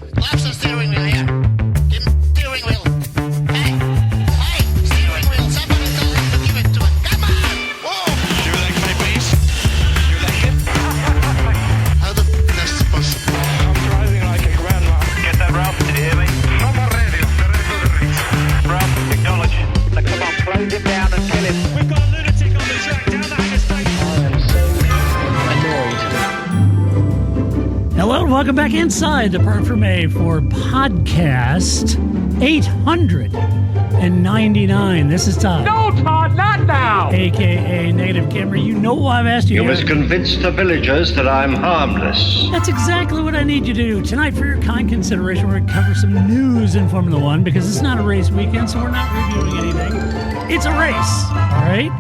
Lapse the steering wheel here. Give me the steering wheel. Hey, steering wheel. Somebody tell him to give it to him. Come on! Whoa! Your leg, my please. Your leg hip. How the f*** is this possible? I'm driving like a grandma. Get that, Ralph? Did you hear me? From the radio. Perez to the reach. Ralph, acknowledge. Now, come on, close him down and kill him. We've got a lunatic on the track down that interstate. I am so annoyed. Hello and welcome back inside the Park for May for podcast 899. This is Todd. No, Todd, not now! A.K.A. Negative Camera. You know why I've asked you You here. must convince the villagers that I'm harmless. That's exactly what I need you to do. Tonight, for your kind consideration, we're going to cover some news in Formula One because it's not a race weekend, so we're not reviewing anything. It's a race, all right?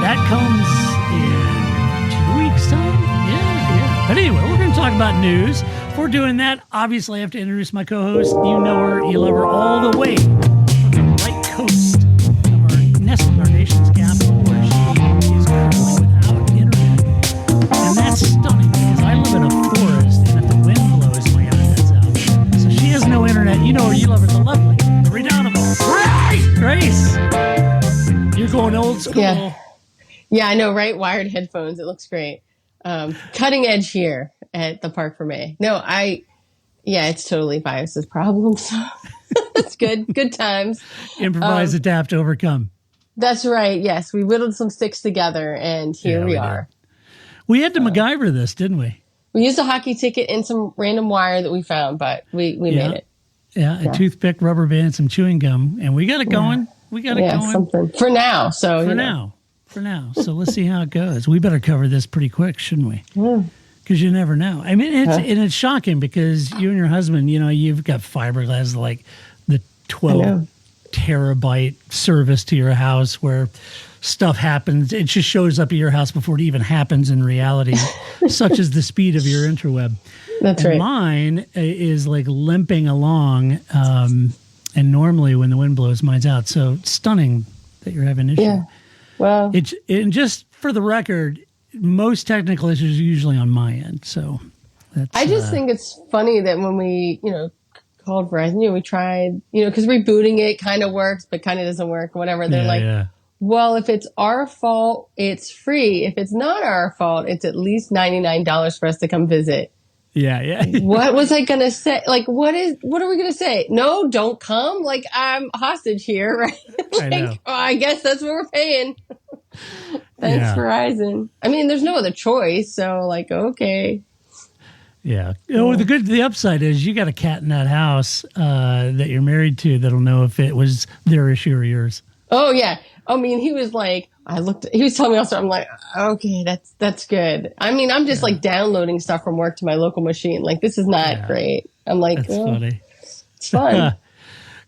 That comes in 2 weeks' time? Yeah. But anyway, we're going to talk about news. Before doing that, obviously I have to introduce my co-host. You know her, you love her all the way from the right coast of our nation's capital, where she is currently without internet. And that's stunning because I live in a forest, and if the wind blows, my internet's out. So she has no internet. You know her, you love her, the lovely, the redoubtable Grace. You're going old school. Yeah, I know, right? Wired headphones. It looks great. Cutting edge here at the Park for May. It's totally Bios's problem. So that's good. Good times. Improvise, adapt, overcome. That's right. Yes, we whittled some sticks together, and here we are. We had to MacGyver this, didn't we? We used a hockey ticket and some random wire that we found, but we made it. Yeah, a toothpick, rubber band, some chewing gum, and we got it going. Yeah. We got it going. Something. For now. So For now. So let's see how it goes. We better cover this pretty quick, shouldn't we? Yeah. Because you never know. I mean, it's shocking because you and your husband, you've got fiberglass, like the 12 terabyte service to your house where stuff happens. It just shows up at your house before it even happens in reality, such as the speed of your interweb. That's right. Mine is like limping along, and normally when the wind blows, mine's out. So stunning that you're having an issue. Yeah. Well, and just for the record, most technical issues are usually on my end. So I just think it's funny that when we, called Verizon, we tried, because rebooting it kind of works, but kind of doesn't work, whatever. They're well, if it's our fault, it's free. If it's not our fault, it's at least $99 for us to come visit. Yeah. What was I going to say? Like, what are we going to say? No, don't come. Like, I'm hostage here, right? I know. I guess that's what we're paying. Thanks, Verizon. I mean, there's no other choice. So, okay. Yeah. The upside is you got a cat in that house that you're married to that'll know if it was their issue or yours. Oh, yeah. I mean, he was like, he was telling me also, I'm like, okay, that's good. I mean, I'm just downloading stuff from work to my local machine. Like, this is not great. I'm like, that's funny. It's fun.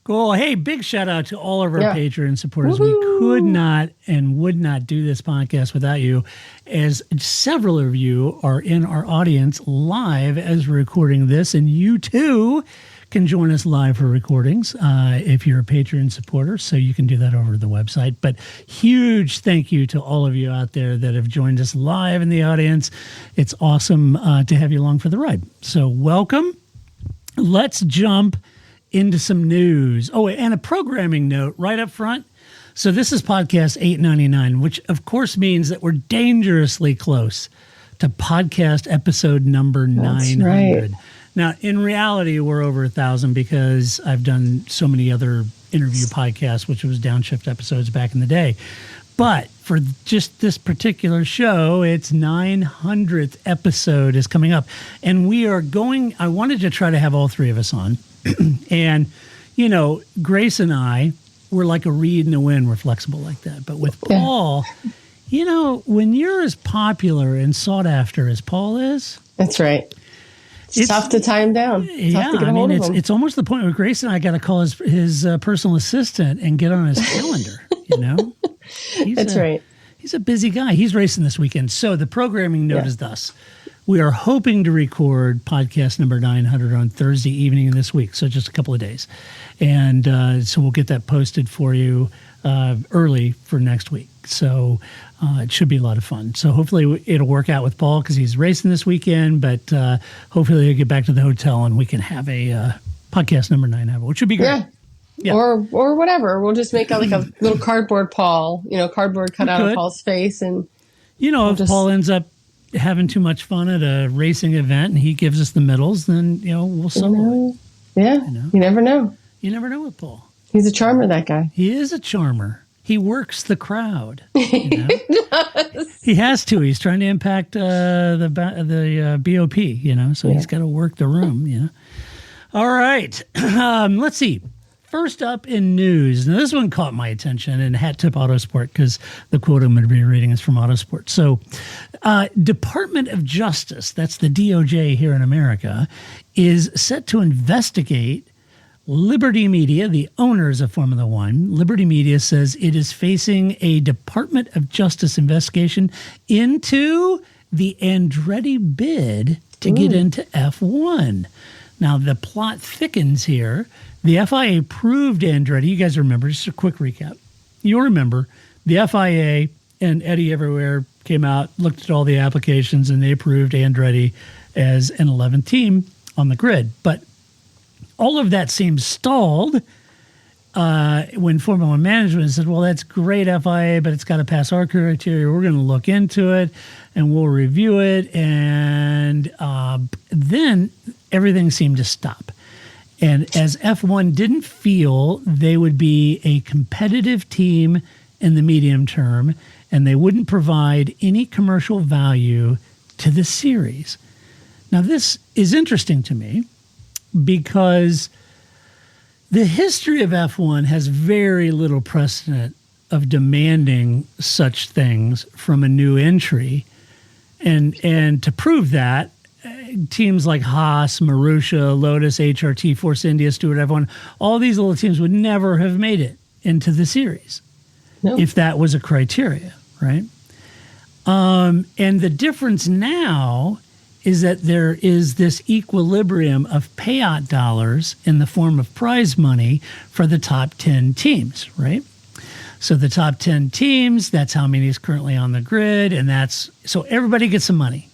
Cool. Hey, big shout out to all of our Patreon supporters. Woo-hoo. We could not and would not do this podcast without you, as several of you are in our audience live as we're recording this, and you too can join us live for recordings if you're a Patreon supporter, so you can do that over the website. But huge thank you to all of you out there that have joined us live in the audience. It's awesome to have you along for the ride. So welcome. Let's jump into some news. Oh, and a programming note right up front. So this is podcast 899, which of course means that we're dangerously close to podcast episode number 900. Right. Now, in reality, we're over 1,000 because I've done so many other interview podcasts, which was downshift episodes back in the day. But for just this particular show, its 900th episode is coming up. And I wanted to try to have all three of us on. And, Grace and I, we're like a reed in the wind. We're flexible like that. But with Paul, when you're as popular and sought after as Paul is. That's right. It's tough to tie him down. It's almost the point where Grace and I got to call his personal assistant and get on his calendar, That's right. He's a busy guy. He's racing this weekend. So the programming note is thus. We are hoping to record podcast number 900 on Thursday evening this week, so just a couple of days. And so we'll get that posted for you early for next week. So it should be a lot of fun. So hopefully it'll work out with Paul because he's racing this weekend, but hopefully he'll get back to the hotel and we can have a podcast number 900, which would be great. Yeah. Or whatever. We'll just make like a little cardboard Paul, cardboard cut out of Paul's face. And if Paul ends up having too much fun at a racing event and he gives us the medals, then, we'll solo it. Yeah. You never know. You never know with Paul. He's a charmer, that guy. He is a charmer. He works the crowd. He does. He has to. He's trying to impact the BOP, so he's got to work the room, All right. Let's see. First up in news. Now, this one caught my attention in Hat Tip Autosport because the quote I'm going to be reading is from Autosport. So, Department of Justice, that's the DOJ here in America, is set to investigate Liberty Media, the owners of Formula One. Liberty Media says it is facing a Department of Justice investigation into the Andretti bid to get into F1. Now, the plot thickens here. The FIA approved Andretti. You guys remember, just a quick recap. You'll remember the FIA and Eddie Everywhere came out, looked at all the applications, and they approved Andretti as an 11th team on the grid. But all of that seems stalled when Formula One management said, well, that's great, FIA, but it's got to pass our criteria. We're going to look into it, and we'll review it. And then everything seemed to stop. And as F1 didn't feel they would be a competitive team in the medium term, and they wouldn't provide any commercial value to the series. Now, this is interesting to me because the history of F1 has very little precedent of demanding such things from a new entry. And to prove that, teams like Haas, Marussia, Lotus, HRT, Force India, Stewart, F1, all these little teams would never have made it into the series if that was a criteria, right? And the difference now is that there is this equilibrium of payout dollars in the form of prize money for the top 10 teams, right? So the top 10 teams, that's how many is currently on the grid, and so everybody gets some money.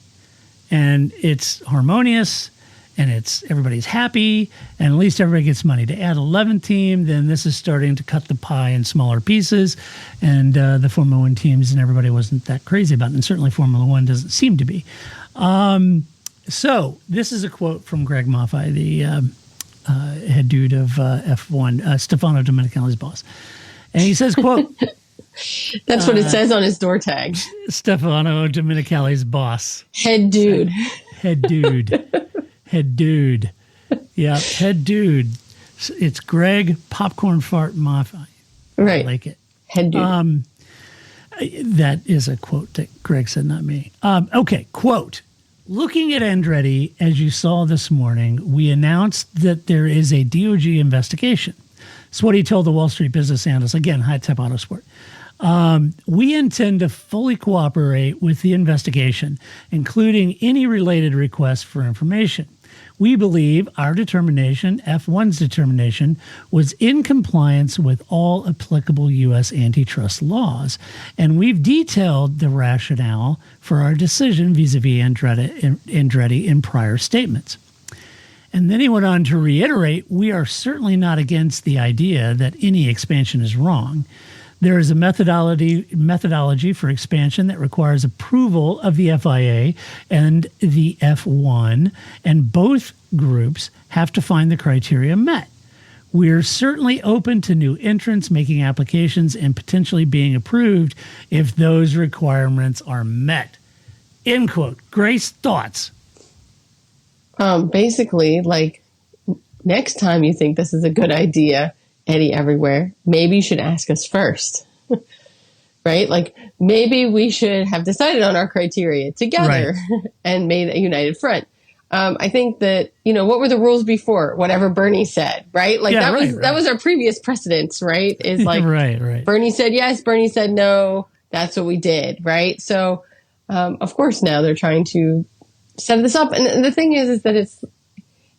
And it's harmonious, and everybody's happy, and at least everybody gets money. To add 11th team, then this is starting to cut the pie in smaller pieces, and the Formula One teams and everybody wasn't that crazy about it, and certainly Formula One doesn't seem to be. So this is a quote from Greg Maffei, the head dude of F1, Stefano Domenicali's boss. And he says, quote... That's what it says on his door tag. Stefano Domenicali's boss. Head dude. Head dude. Head dude. Yeah, head dude. It's Greg Popcorn Fart Maffei. Right. I like it. Head dude. That is a quote that Greg said, not me. Okay, quote. Looking at Andretti, as you saw this morning, we announced that there is a DOJ investigation. That's what he told the Wall Street Business Analyst. Again, High Tech Autosport. We intend to fully cooperate with the investigation, including any related requests for information. We believe our determination, F1's determination, was in compliance with all applicable U.S. antitrust laws, and we've detailed the rationale for our decision vis-a-vis Andretti in prior statements. And then he went on to reiterate, we are certainly not against the idea that any expansion is wrong. There is a methodology for expansion that requires approval of the FIA and the F1, and both groups have to find the criteria met. We're certainly open to new entrants making applications and potentially being approved if those requirements are met. End quote. Grace, thoughts? Basically, like, next time you think this is a good idea, Eddie Everywhere, maybe you should ask us first, right? Like, maybe we should have decided on our criteria together and made a united front. I think that, what were the rules before? Whatever Bernie said, right? Like that was our previous precedence, right? Is like, Bernie said yes, Bernie said no. That's what we did, right? So, of course, now they're trying to set this up. And the thing is that it's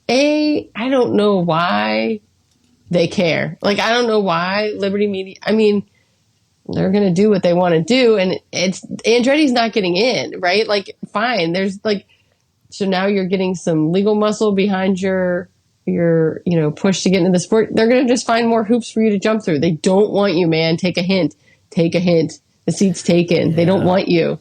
I don't know why they care. Like, I don't know why Liberty Media, I mean, they're going to do what they want to do. And Andretti's not getting in, right? Like, fine. There's like, so now you're getting some legal muscle behind your push to get into the sport. They're going to just find more hoops for you to jump through. They don't want you, man. Take a hint. The seat's taken. Yeah. They don't want you.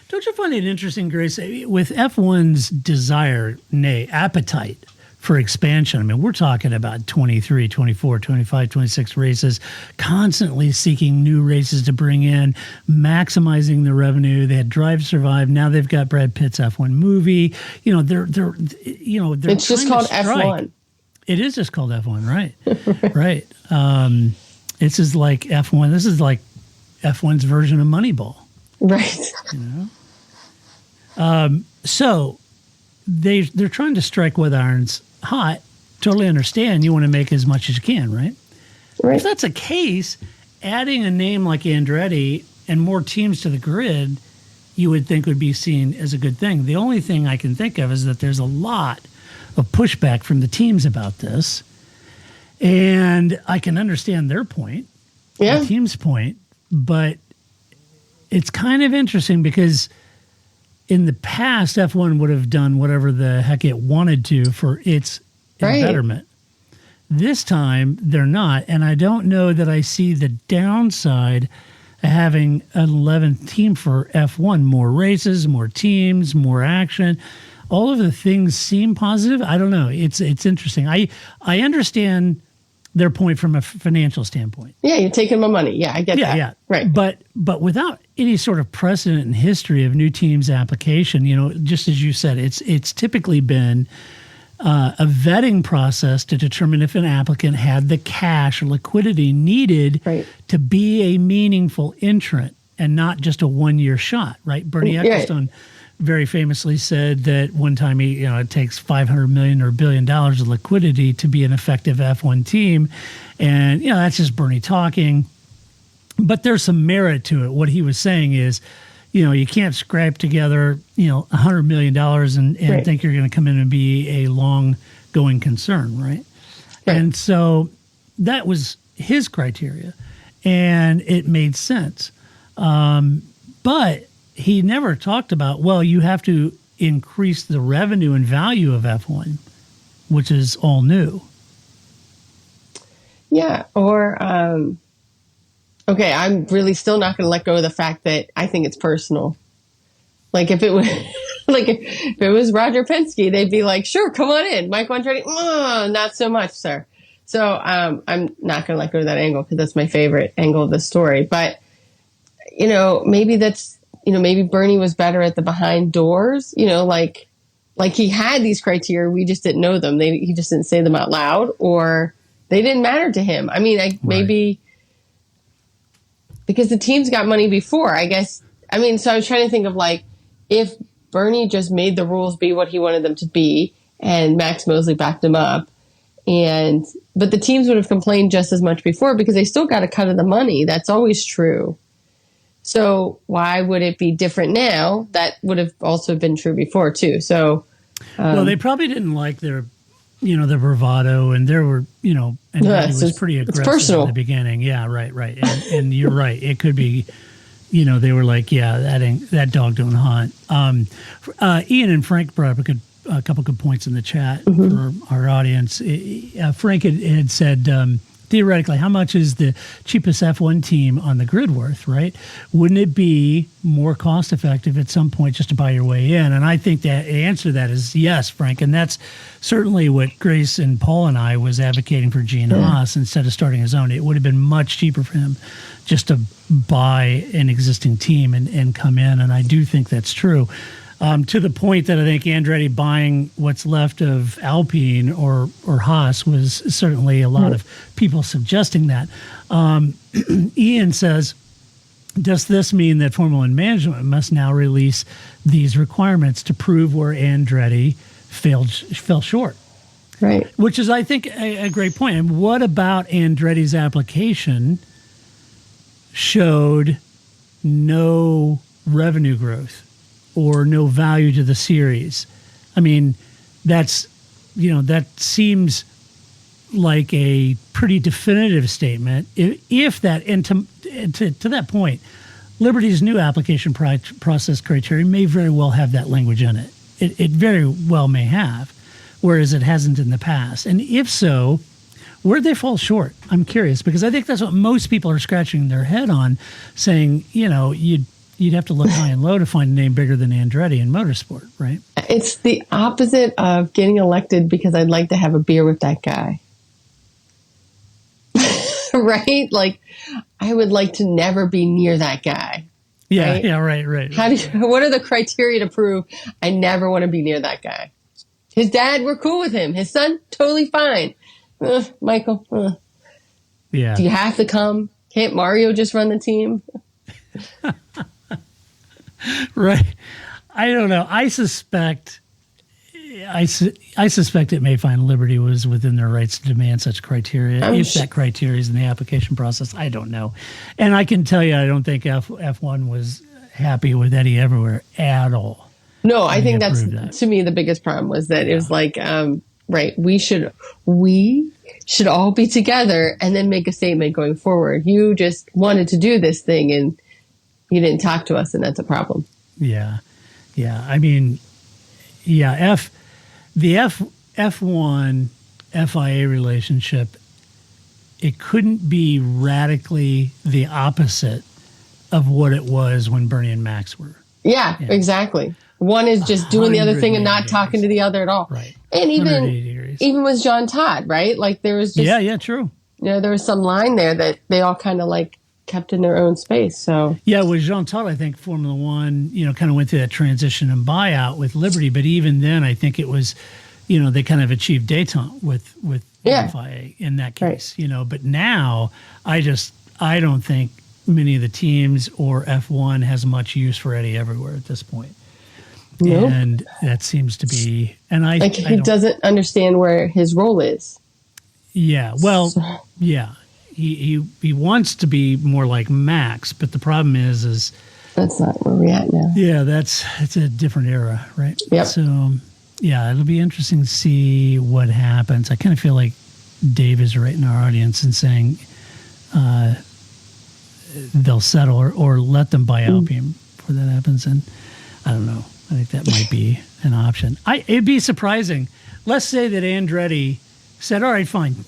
Don't you find it interesting, Grace, with F1's desire, nay, appetite for expansion? I mean, we're talking about 23, 24, 25, 26 races, constantly seeking new races to bring in, maximizing the revenue. They had Drive Survive. Now they've got Brad Pitt's F1 movie. They're it's just called F1. It is just called F1, right? Right. This is like F1. This is like F1's version of Moneyball. Right. So they're trying to strike with irons hot. Totally understand. You want to make as much as you can, right? Right. If that's the case, adding a name like Andretti and more teams to the grid, you would think would be seen as a good thing. The only thing I can think of is that there's a lot of pushback from the teams about this, and I can understand their point, the team's point, but it's kind of interesting because in the past, F1 would have done whatever the heck it wanted to for its betterment. This time, they're not, and I don't know that I see the downside of having an 11th team for F1. More races, more teams, more action. All of the things seem positive. I don't know. It's interesting. I understand their point from a financial standpoint. Yeah, you're taking my money. Yeah, I get that. Yeah, right. But without any sort of precedent in history of new teams' application, just as you said, it's typically been a vetting process to determine if an applicant had the cash or liquidity needed to be a meaningful entrant and not just a one-year shot, right? Bernie Ecclestone very famously said that one time it takes $500 million or $1 billion of liquidity to be an effective F1 team. And, that's just Bernie talking. But there's some merit to it. What he was saying is, you can't scrape together, $100 million and think you're going to come in and be a long-going concern, right? And so that was his criteria, and it made sense. But he never talked about, you have to increase the revenue and value of F1, which is all new. Yeah. Or, okay, I'm really still not going to let go of the fact that I think it's personal. Like if it was, if it was Roger Penske, they'd be like, sure, come on in. Mike Andretti, not so much, sir. So, I'm not going to let go of that angle because that's my favorite angle of the story. But, maybe that's, maybe Bernie was better at the behind doors, like he had these criteria. We just didn't know them. He just didn't say them out loud, or they didn't matter to him. I mean, maybe because the team's got money before, I guess. I mean, so I was trying to think of if Bernie just made the rules be what he wanted them to be and Max Mosley backed him up, but the teams would have complained just as much before because they still got a cut of the money. That's always true. So why would it be different now? That would have also been true before too. So, they probably didn't like their bravado, and there were, and it was pretty aggressive at the beginning. Yeah, right. And you're right. It could be, they were like, that dog don't hunt. Ian and Frank brought up a couple good points in the chat for our audience. Frank had said, theoretically, how much is the cheapest F1 team on the grid worth, right? Wouldn't it be more cost-effective at some point just to buy your way in? And I think that the answer to that is yes, Frank. And that's certainly what Grace and Paul and I was advocating for Gene Haas instead of starting his own. It would have been much cheaper for him just to buy an existing team and come in. And I do think that's true. To the point that I think Andretti buying what's left of Alpine or Haas was certainly a lot of people suggesting that. Ian says, does this mean that Formula One management must now release these requirements to prove where Andretti fell short? Right. Which is, I think, a great point. And what about Andretti's application showed no revenue growth or no value to the series? I mean, that seems like a pretty definitive statement. If that, and to that point, Liberty's new application process criteria may very well have that language in it. It very well may have, whereas it hasn't in the past. And if so, where'd they fall short? I'm curious, because I think that's what most people are scratching their head on, saying, you'd have to look high and low to find a name bigger than Andretti in motorsport, right? It's the opposite of getting elected because I'd like to have a beer with that guy. Right? Like, I would like to never be near that guy. Yeah, right? yeah, right. What are the criteria to prove I never want to be near that guy? His dad, we're cool with him. His son, totally fine. Michael, Yeah. Do you have to come? Can't Mario just run the team? Right. I don't know. I suspect it may find Liberty was within their rights to demand such criteria. If that criteria is in the application process, I don't know. And I can tell you, I don't think F1 was happy with Eddie everywhere at all. No, I think that's to me the biggest problem was that it was like, right, we should all be together and then make a statement going forward. You just wanted to do this thing and you didn't talk to us, and that's a problem. Yeah. I mean, yeah, the F1 FIA relationship, it couldn't be radically the opposite of what it was when Bernie and Max were. Yeah. Exactly. One is just doing the other thing and not talking to the other at all. Right. And even with John Todd, right? Like there was just true. There was some line there that they all kind of like kept in their own space. So with Jean Todt, I think Formula One, kind of went through that transition and buyout with Liberty. But even then, I think it was, they kind of achieved détente with FIA in that case. Right. But now I don't think many of the teams or F1 has much use for Eddie everywhere at this point. Nope. And that seems to be, and he doesn't understand where his role is. Yeah. Well, yeah. He wants to be more like Max, but the problem is that's not where we're at now. Yeah, it's a different era, right? Yep. So, yeah, it'll be interesting to see what happens. I kind of feel like Dave is right in our audience and saying they'll settle or let them buy Alpine before that happens. And I don't know. I think that might be an option. It'd be surprising. Let's say that Andretti said, all right, fine.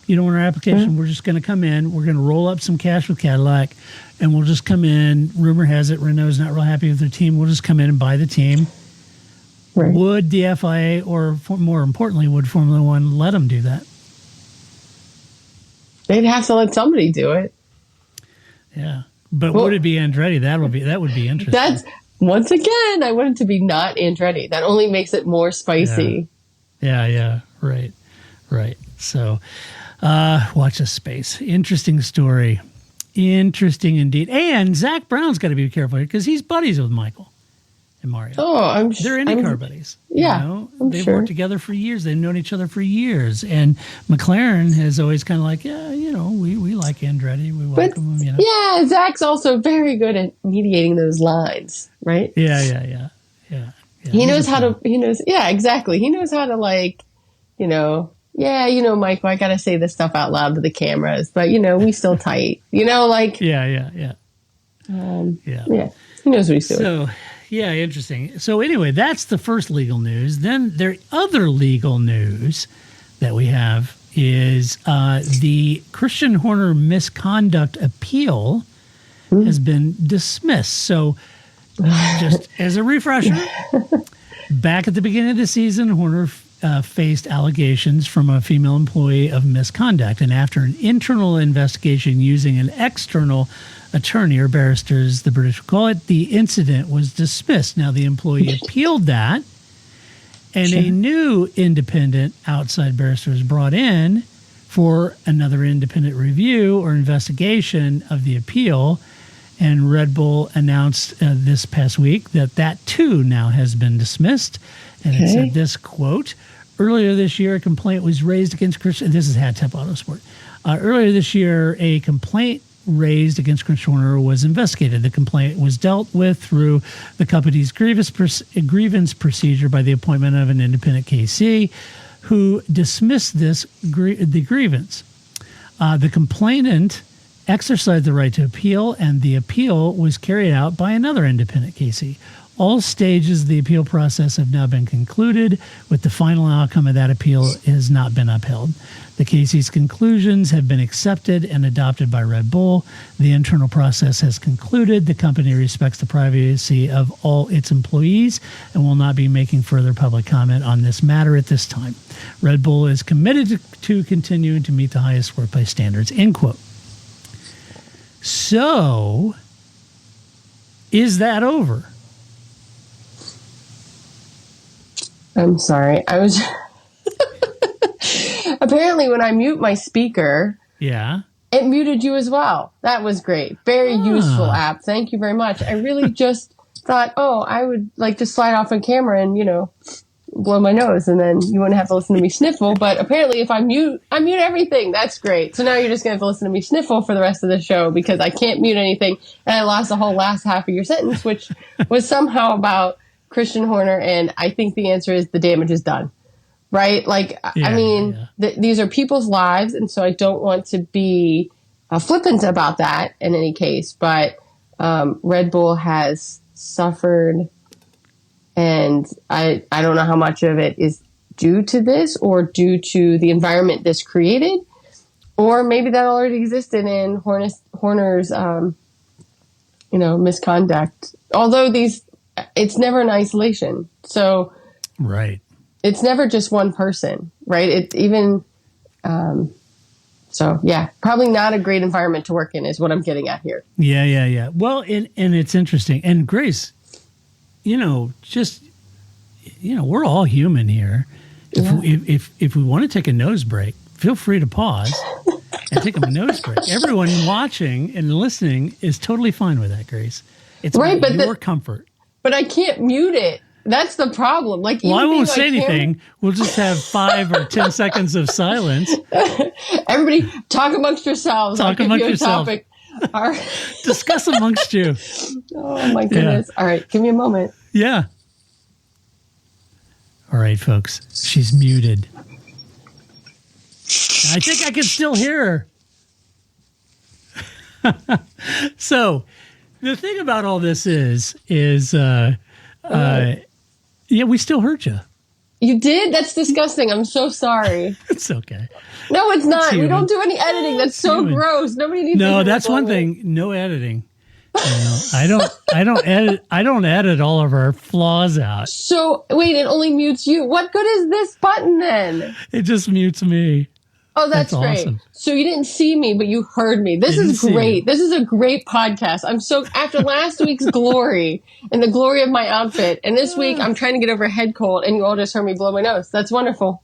You don't want our application. We're just going to come in. We're going to roll up some cash with Cadillac, and we'll just come in. Rumor has it Renault's not real happy with their team. We'll just come in and buy the team. Right. Would the FIA, or more importantly, would Formula One let them do that? They'd have to let somebody do it. Yeah, but would it be Andretti? That would be interesting. That's once again, I want it to be not Andretti. That only makes it more spicy. Yeah. Right. So. Watch this space. Interesting story. Interesting indeed. And Zach Brown's got to be careful here because he's buddies with Michael and Mario. Oh, I'm sure. They're IndyCar buddies. Yeah. They've worked together for years. They've known each other for years. And McLaren has always kind of like, we like Andretti. We welcome him, Yeah, Zach's also very good at mediating those lines, right? Yeah. He knows how to, exactly. He knows how to Michael, I got to say this stuff out loud to the cameras, but, we still tight, Yeah. He knows what he's doing. So, yeah, interesting. So anyway, that's the first legal news. Then the other legal news that we have is the Christian Horner misconduct appeal has been dismissed. So just as a refresher, back at the beginning of the season, Horner faced allegations from a female employee of misconduct. And after an internal investigation using an external attorney, or barrister as the British call it, the incident was dismissed. Now, the employee appealed that, and a new independent outside barrister was brought in for another independent review or investigation of the appeal. And Red Bull announced this past week that too now has been dismissed. And it said this, quote, earlier this year, a complaint was raised against Christian. This is Hatep Autosport. Earlier this year, a complaint raised against Chris Horner was investigated. The complaint was dealt with through the company's grievance procedure by the appointment of an independent KC who dismissed the grievance. The complainant exercised the right to appeal, and the appeal was carried out by another independent KC. All stages of the appeal process have now been concluded, with the final outcome of that appeal has not been upheld. The KC's conclusions have been accepted and adopted by Red Bull. The internal process has concluded. The company respects the privacy of all its employees and will not be making further public comment on this matter at this time. Red Bull is committed to continuing to meet the highest workplace standards, end quote. So, is that over? I'm sorry. I was apparently when I mute my speaker, it muted you as well. That was great. Very useful app. Thank you very much. I really just thought, I would like to slide off on camera and, blow my nose, and then you wouldn't have to listen to me sniffle. But apparently if I mute everything. That's great. So now you're just going to have to listen to me sniffle for the rest of the show because I can't mute anything. And I lost the whole last half of your sentence, which was somehow about Christian Horner, and I think the answer is the damage is done, right? Like, these are people's lives, and so I don't want to be flippant about that in any case, but Red Bull has suffered, and I don't know how much of it is due to this or due to the environment this created, or maybe that already existed in Horner's, misconduct. Although it's never in isolation. So, right. It's never just one person, right? It's even, probably not a great environment to work in is what I'm getting at here. Yeah. Well, and it's interesting. And Grace, we're all human here. If we want to take a nose break, feel free to pause and take a nose break. Everyone watching and listening is totally fine with that, Grace. It's right, about your comfort. But I can't mute it. That's the problem. Like, I won't say anything. We'll just have 5 or 10 seconds of silence. Everybody, talk amongst yourselves. Talk amongst yourselves. All right. Discuss amongst you. Oh my goodness! Yeah. All right, give me a moment. Yeah. All right, folks. She's muted. I think I can still hear her. So. The thing about all this is we still heard you. You did? That's disgusting. I'm so sorry. It's okay. No, it's not. We don't do any editing. That's so gross. Nobody needs. No, that's one thing. No editing. I don't edit all of our flaws out. So wait, it only mutes you. What good is this button then? It just mutes me. Oh, that's great. Awesome. So you didn't see me, but you heard me. This is great. This is a great podcast. I'm so, after last week's glory and the glory of my outfit, and this week I'm trying to get over a head cold, and you all just heard me blow my nose. That's wonderful.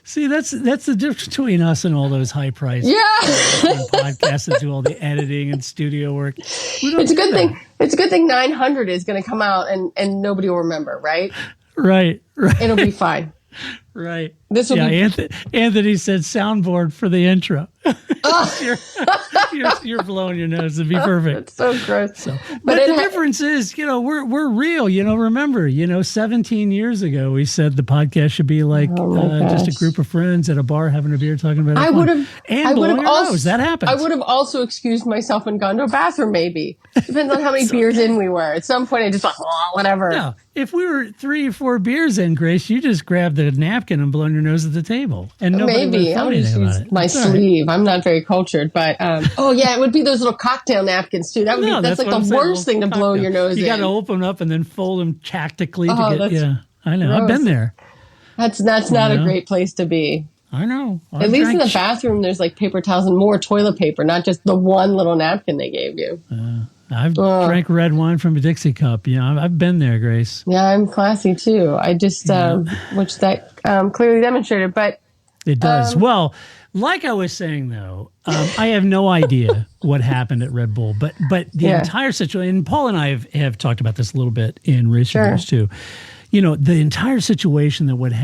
See, that's the difference between us and all those high-priced podcasts that do all the editing and studio work. It's a good thing. It's a good thing 900 is going to come out and nobody will remember, right? Right. It'll be fine. Right. This will be. Anthony said soundboard for the intro. You're blowing your nose. It'd be perfect. It's so gross. But the difference is, we're real. Remember, 17 years ago, we said the podcast should be like just a group of friends at a bar having a beer talking about it. I would have. And blowing your nose. That happens. I would have also excused myself and gone to a bathroom, maybe. Depends on how many beers in we were. At some point, I just thought, whatever. Yeah. If we were 3 or 4 beers in, Grace, you just grabbed the napkin and blown your nose at the table. And nobody would have thought anything about it. My sleeve. Right. I'm not very cultured, but it would be those little cocktail napkins too. That's like the worst thing to blow your nose in. You got to open them up and then fold them tactically to get. Yeah, I know. Gross. I've been there. That's not a great place to be. I know. At least in the bathroom, there's like paper towels and more toilet paper, not just the one little napkin they gave you. I've drank red wine from a Dixie cup. I've been there, Grace. Yeah, I'm classy too. I just, which that clearly demonstrated, but. It does. Well, like I was saying, though, I have no idea what happened at Red Bull, but the entire situation, and Paul and I have talked about this a little bit in Race Reviews too. The entire situation that would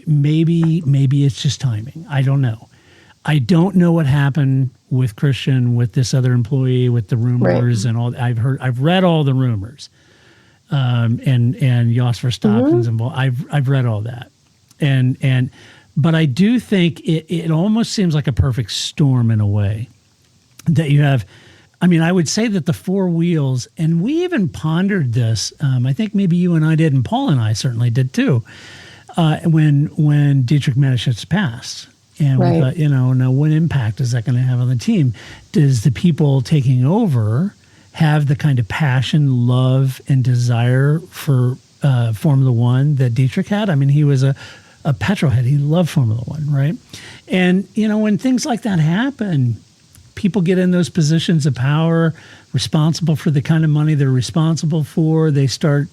maybe it's just timing. I don't know. I don't know what happened with Christian, with this other employee, with the rumors and all. I've read all the rumors, and Jos Verstappen's involved. I've read all that, but I do think it almost seems like a perfect storm in a way that you have. I mean, I would say that the four wheels, and we even pondered this. I think maybe you and I did, and Paul and I certainly did too. When Dietrich Mateschitz passed. And we thought, now what impact is that going to have on the team? Does the people taking over have the kind of passion, love, and desire for Formula One that Dietrich had? I mean, he was a petrolhead. He loved Formula One, right? And, when things like that happen, people get in those positions of power, responsible for the kind of money they're responsible for. They start,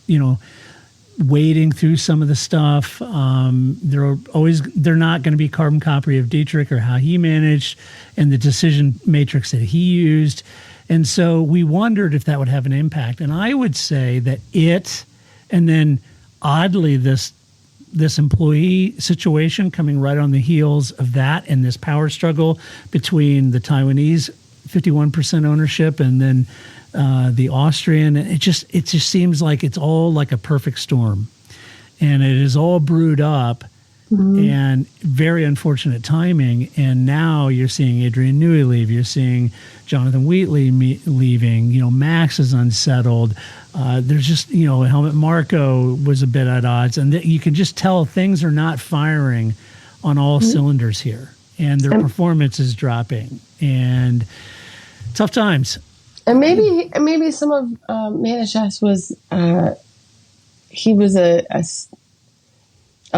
wading through some of the stuff. They're not going to be carbon copy of Dietrich or how he managed and the decision matrix that he used. And so we wondered if that would have an impact. And I would say that and then oddly, this employee situation coming right on the heels of that and this power struggle between the Taiwanese 51% ownership and then the Austrian, it just seems like it's all like a perfect storm, and it is all brewed up and very unfortunate timing. And now you're seeing Adrian Newey leave. You're seeing Jonathan Wheatley leaving. Max is unsettled. There's just, Helmut Marko was a bit at odds, and you can just tell things are not firing on all cylinders here, and their performance is dropping, and tough times. And maybe some of Manischewitz was he was a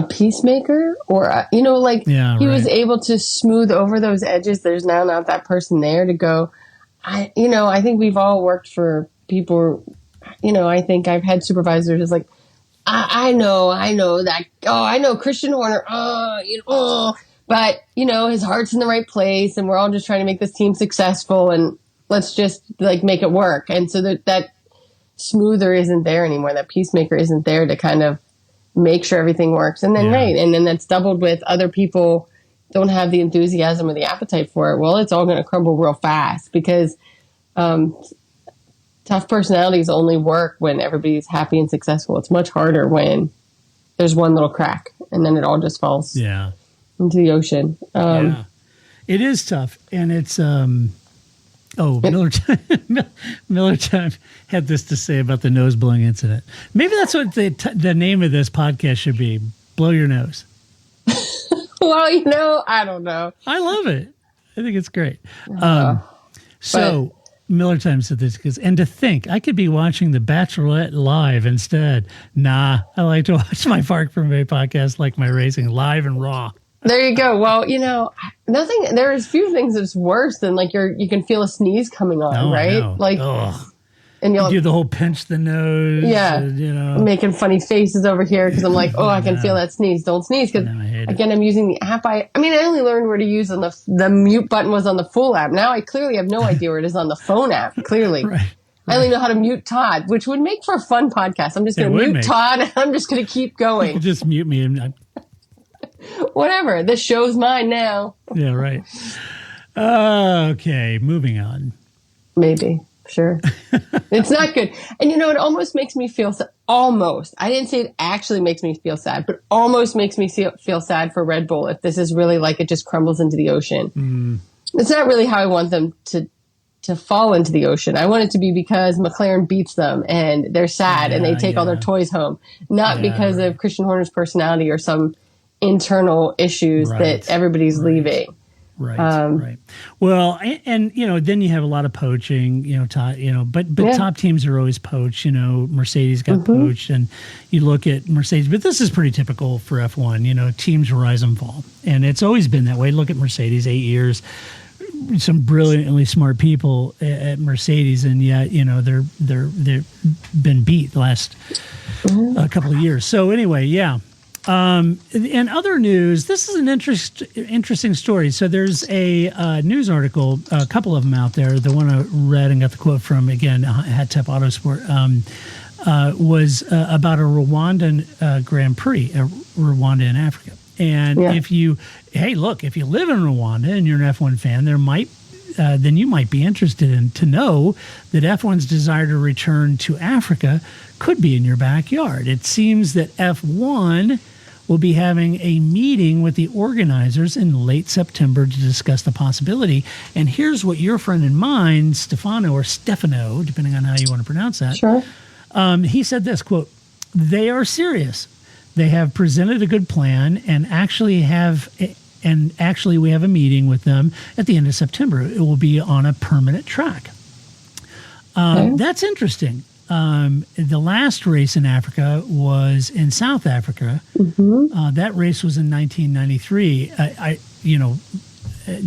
peacemaker, or he was able to smooth over those edges. There's now not that person there to go. I think we've all worked for people. I think I've had supervisors who's like, I know that. Oh, I know Christian Horner. But his heart's in the right place, and we're all just trying to make this team successful, and let's just make it work. And so that smoother isn't there anymore. That peacemaker isn't there to kind of make sure everything works. And then and then that's doubled with other people don't have the enthusiasm or the appetite for it. Well, it's all going to crumble real fast because tough personalities only work when everybody's happy and successful. It's much harder when there's one little crack and then it all just falls into the ocean. It is tough, and it's Miller Time had this to say about the nose blowing incident. Maybe that's what the name of this podcast should be. Blow your nose. Well, I don't know. I love it. I think it's great. Miller Time said this and to think I could be watching The Bachelorette live instead. Nah, I like to watch my Park from Bay podcast like my racing live and raw. There you go. Well, there's few things that's worse than you can feel a sneeze coming on, right? And you'll do the whole pinch the nose. Yeah. Making funny faces over here because I'm like, I can feel that sneeze. Don't sneeze. Because again, I'm using the app. I only learned where to use on the mute button was on the full app. Now I clearly have no idea where it is on the phone app. Clearly. Right. I only know how to mute Todd, which would make for a fun podcast. I'm just going to mute Todd and I'm just going to keep going. You can just mute me and whatever. This show's mine now. Yeah, right. Okay, moving on. Maybe. Sure. It's not good. And it almost makes me feel almost. I didn't say it actually makes me feel sad, but almost makes me feel sad for Red Bull if this is really it just crumbles into the ocean. It's not really how I want them to fall into the ocean. I want it to be because McLaren beats them and they're sad and they take all their toys home, not because of Christian Horner's personality or some internal issues that everybody's leaving. Right. Well, and then you have a lot of poaching, but top teams are always poached. Mercedes got poached, and you look at Mercedes, but this is pretty typical for F1. Teams rise and fall, and it's always been that way. Look at Mercedes, 8 years, some brilliantly smart people at Mercedes, and yet they've been beat the last couple of years. So anyway, in other news, this is an interesting story. So there's a news article, a couple of them out there. The one I read and got the quote from, again, Hatep Autosport, was about a Rwandan Grand Prix, Rwanda in Africa. And if you live in Rwanda and you're an F1 fan, then you might be interested to know that F1's desire to return to Africa could be in your backyard. It seems that F1 will be having a meeting with the organizers in late September to discuss the possibility. And here's what your friend and mine, Stefano, depending on how you want to pronounce that, he said this, quote, "They are serious. They have presented a good plan and actually we have a meeting with them at the end of September. It will be on a permanent track." That's interesting. The last race in Africa was in South Africa. That race was in 1993.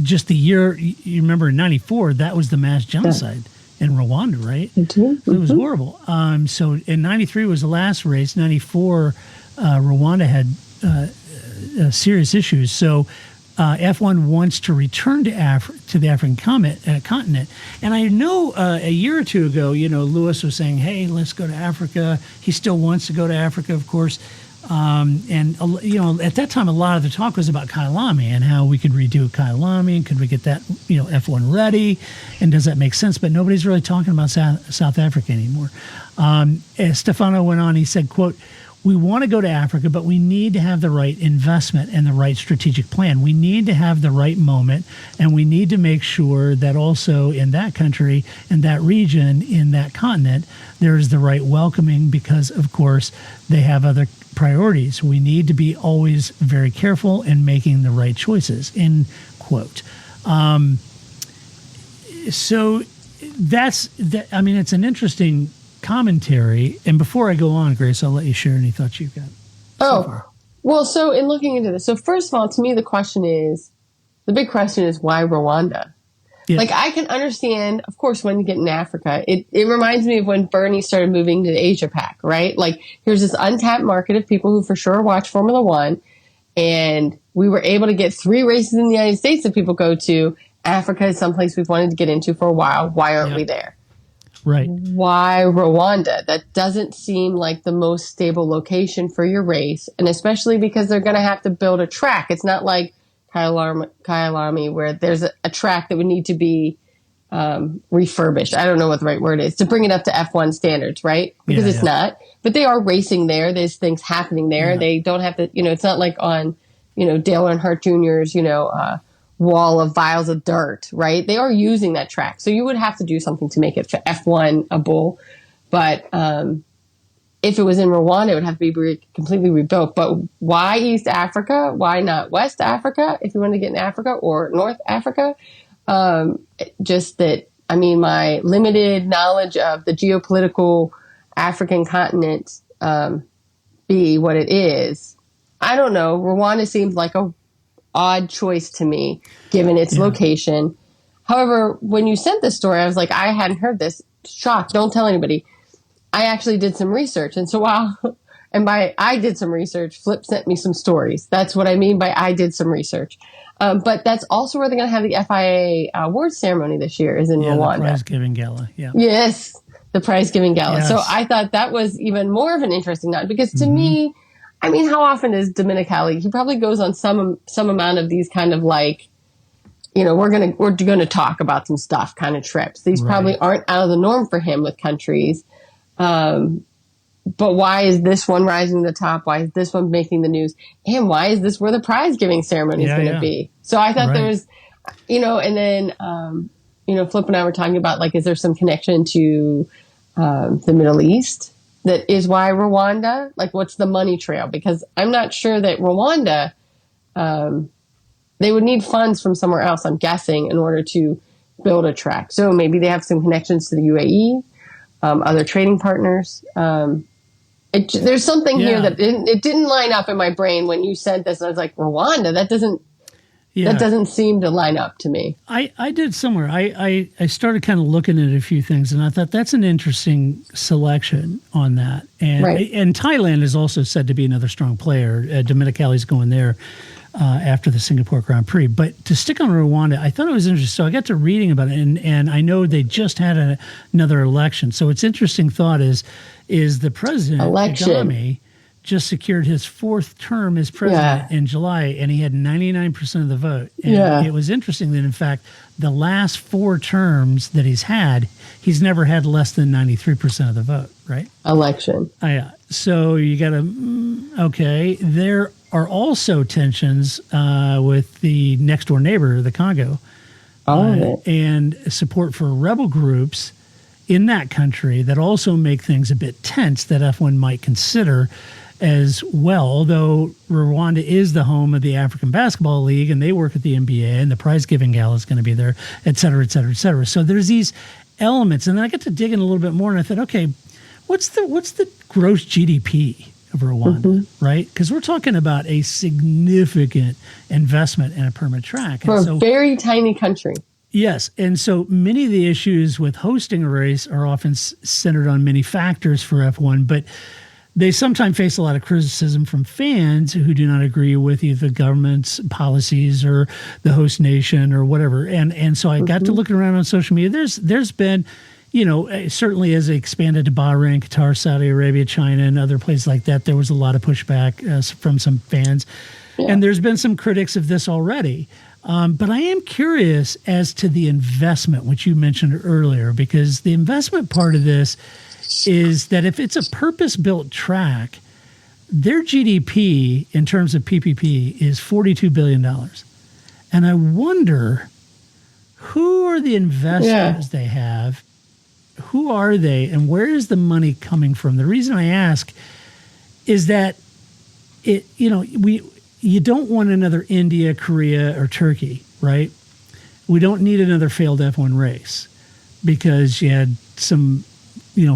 Just the year, you remember in 94, that was the mass genocide in Rwanda, right? It was horrible. So in 93 was the last race. 94, Rwanda had serious issues. So F1 wants to return to the African continent. And I know a year or two ago, Lewis was saying, hey, let's go to Africa. He still wants to go to Africa, of course. At that time, a lot of the talk was about Kyalami and how we could redo Kyalami and could we get that, F1 ready? And does that make sense? But nobody's really talking about South Africa anymore. As Stefano went on, he said, quote, "We want to go to Africa, but we need to have the right investment and the right strategic plan. We need to have the right moment, and we need to make sure that also in that country, in that region, in that continent, there is the right welcoming because, of course, they have other priorities. We need to be always very careful in making the right choices," end quote. So it's an interesting commentary. And before I go on, Grace, I'll let you share any thoughts you've got so far. Well, so in looking into this, so first of all, to me, the big question is why Rwanda? Yeah. Like, I can understand, of course, when you get in Africa, it reminds me of when Bernie started moving to the Asia Pac, right? Like, here's this untapped market of people who for sure watch Formula One, and we were able to get 3 races in the United States that people go to. Africa is someplace we've wanted to get into for a while. Why aren't we there? Right. Why Rwanda? That doesn't seem like the most stable location for your race, and especially because they're going to have to build a track. It's not like Kyalami where there's a track that would need to be refurbished. I don't know what the right word is to bring it up to F1 standards, right? Because it's not. But they are racing there. There's things happening there. Yeah. They don't have to, it's not like on, Dale Earnhardt Jr.'s, wall of vials of dirt, right? They are using that track. So you would have to do something to make it for F1-able. But if it was in Rwanda, it would have to be completely rebuilt. But why East Africa? Why not West Africa if you want to get in Africa, or North Africa? Just that, my limited knowledge of the geopolitical African continent be what it is. I don't know. Rwanda seems like a odd choice to me, given its location. However, when you sent this story, I was like, I hadn't heard this. Shocked. Don't tell anybody. I actually did some research. And so by I did some research, Flip sent me some stories. That's what I mean by I did some research. But that's also where they're going to have the FIA awards ceremony this year, is in Rwanda. The prize-giving gala. Yeah. Yes, the prize-giving gala. Yes. So I thought that was even more of an interesting nod, because to me, how often is Dominicali? He probably goes on some amount of these kind of like, we're gonna talk about some stuff kind of trips. These probably aren't out of the norm for him with countries. But why is this one rising to the top? Why is this one making the news? And why is this where the prize giving ceremony is going to be? So I thought there was, and then, Flip and I were talking about, like, is there some connection to the Middle East? That is why Rwanda? Like, what's the money trail? Because I'm not sure that Rwanda, they would need funds from somewhere else, I'm guessing, in order to build a track. So maybe they have some connections to the UAE, other trading partners. There's something here that it didn't line up in my brain when you said this. And I was like, Rwanda? That doesn't seem to line up to me. I did somewhere. I started kind of looking at a few things, and I thought that's an interesting selection on that. And and Thailand is also said to be another strong player. Dominicali's going there after the Singapore Grand Prix. But to stick on Rwanda, I thought it was interesting. So I got to reading about it, and I know they just had another election. So it's interesting thought is the president, Kagame, just secured his 4th term as president in July, and he had 99% of the vote. And it was interesting that, in fact, the last 4 terms that he's had, he's never had less than 93% of the vote, right? Election. Yeah. So you got to, okay. There are also tensions with the next door neighbor, the Congo, and support for rebel groups in that country that also make things a bit tense that F1 might consider as well, although Rwanda is the home of the African Basketball League, and they work at the NBA, and the prize-giving gala is going to be there, et cetera, et cetera, et cetera. So there's these elements, and then I got to dig in a little bit more, and I thought, okay, what's the gross GDP of Rwanda, right? Because we're talking about a significant investment in a permit track. For a very tiny country. Yes, and so many of the issues with hosting a race are often centered on many factors for F1, but they sometimes face a lot of criticism from fans who do not agree with either the government's policies or the host nation or whatever. And so I got to looking around on social media. There's been, certainly as they expanded to Bahrain, Qatar, Saudi Arabia, China, and other places like that, there was a lot of pushback from some fans. Yeah. And there's been some critics of this already. But I am curious as to the investment, which you mentioned earlier, because the investment part of this is that if it's a purpose-built track, their GDP in terms of PPP is $42 billion. And I wonder, who are the investors they have? Who are they, and where is the money coming from? The reason I ask is that you don't want another India, Korea, or Turkey, right? We don't need another failed F1 race because you had some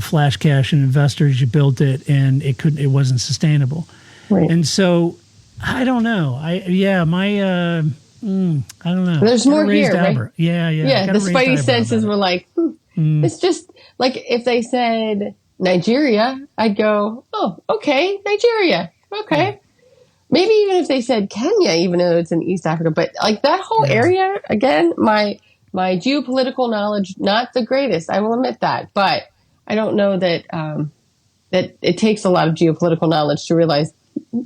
flash cash and investors, you built it and it wasn't sustainable. Right. And so I don't know. I don't know. There's more here, right? Yeah. Yeah, the spidey senses were like, it's just like if they said Nigeria, I'd go, oh, okay, Nigeria. Okay. Yeah. Maybe even if they said Kenya, even though it's in East Africa, but like that whole area, again, my geopolitical knowledge, not the greatest. I will admit that, but I don't know that that it takes a lot of geopolitical knowledge to realize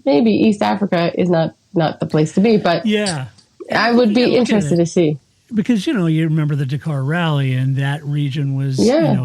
maybe East Africa is not the place to be. But I would be interested to see. Because, you remember the Dakar Rally, and that region was,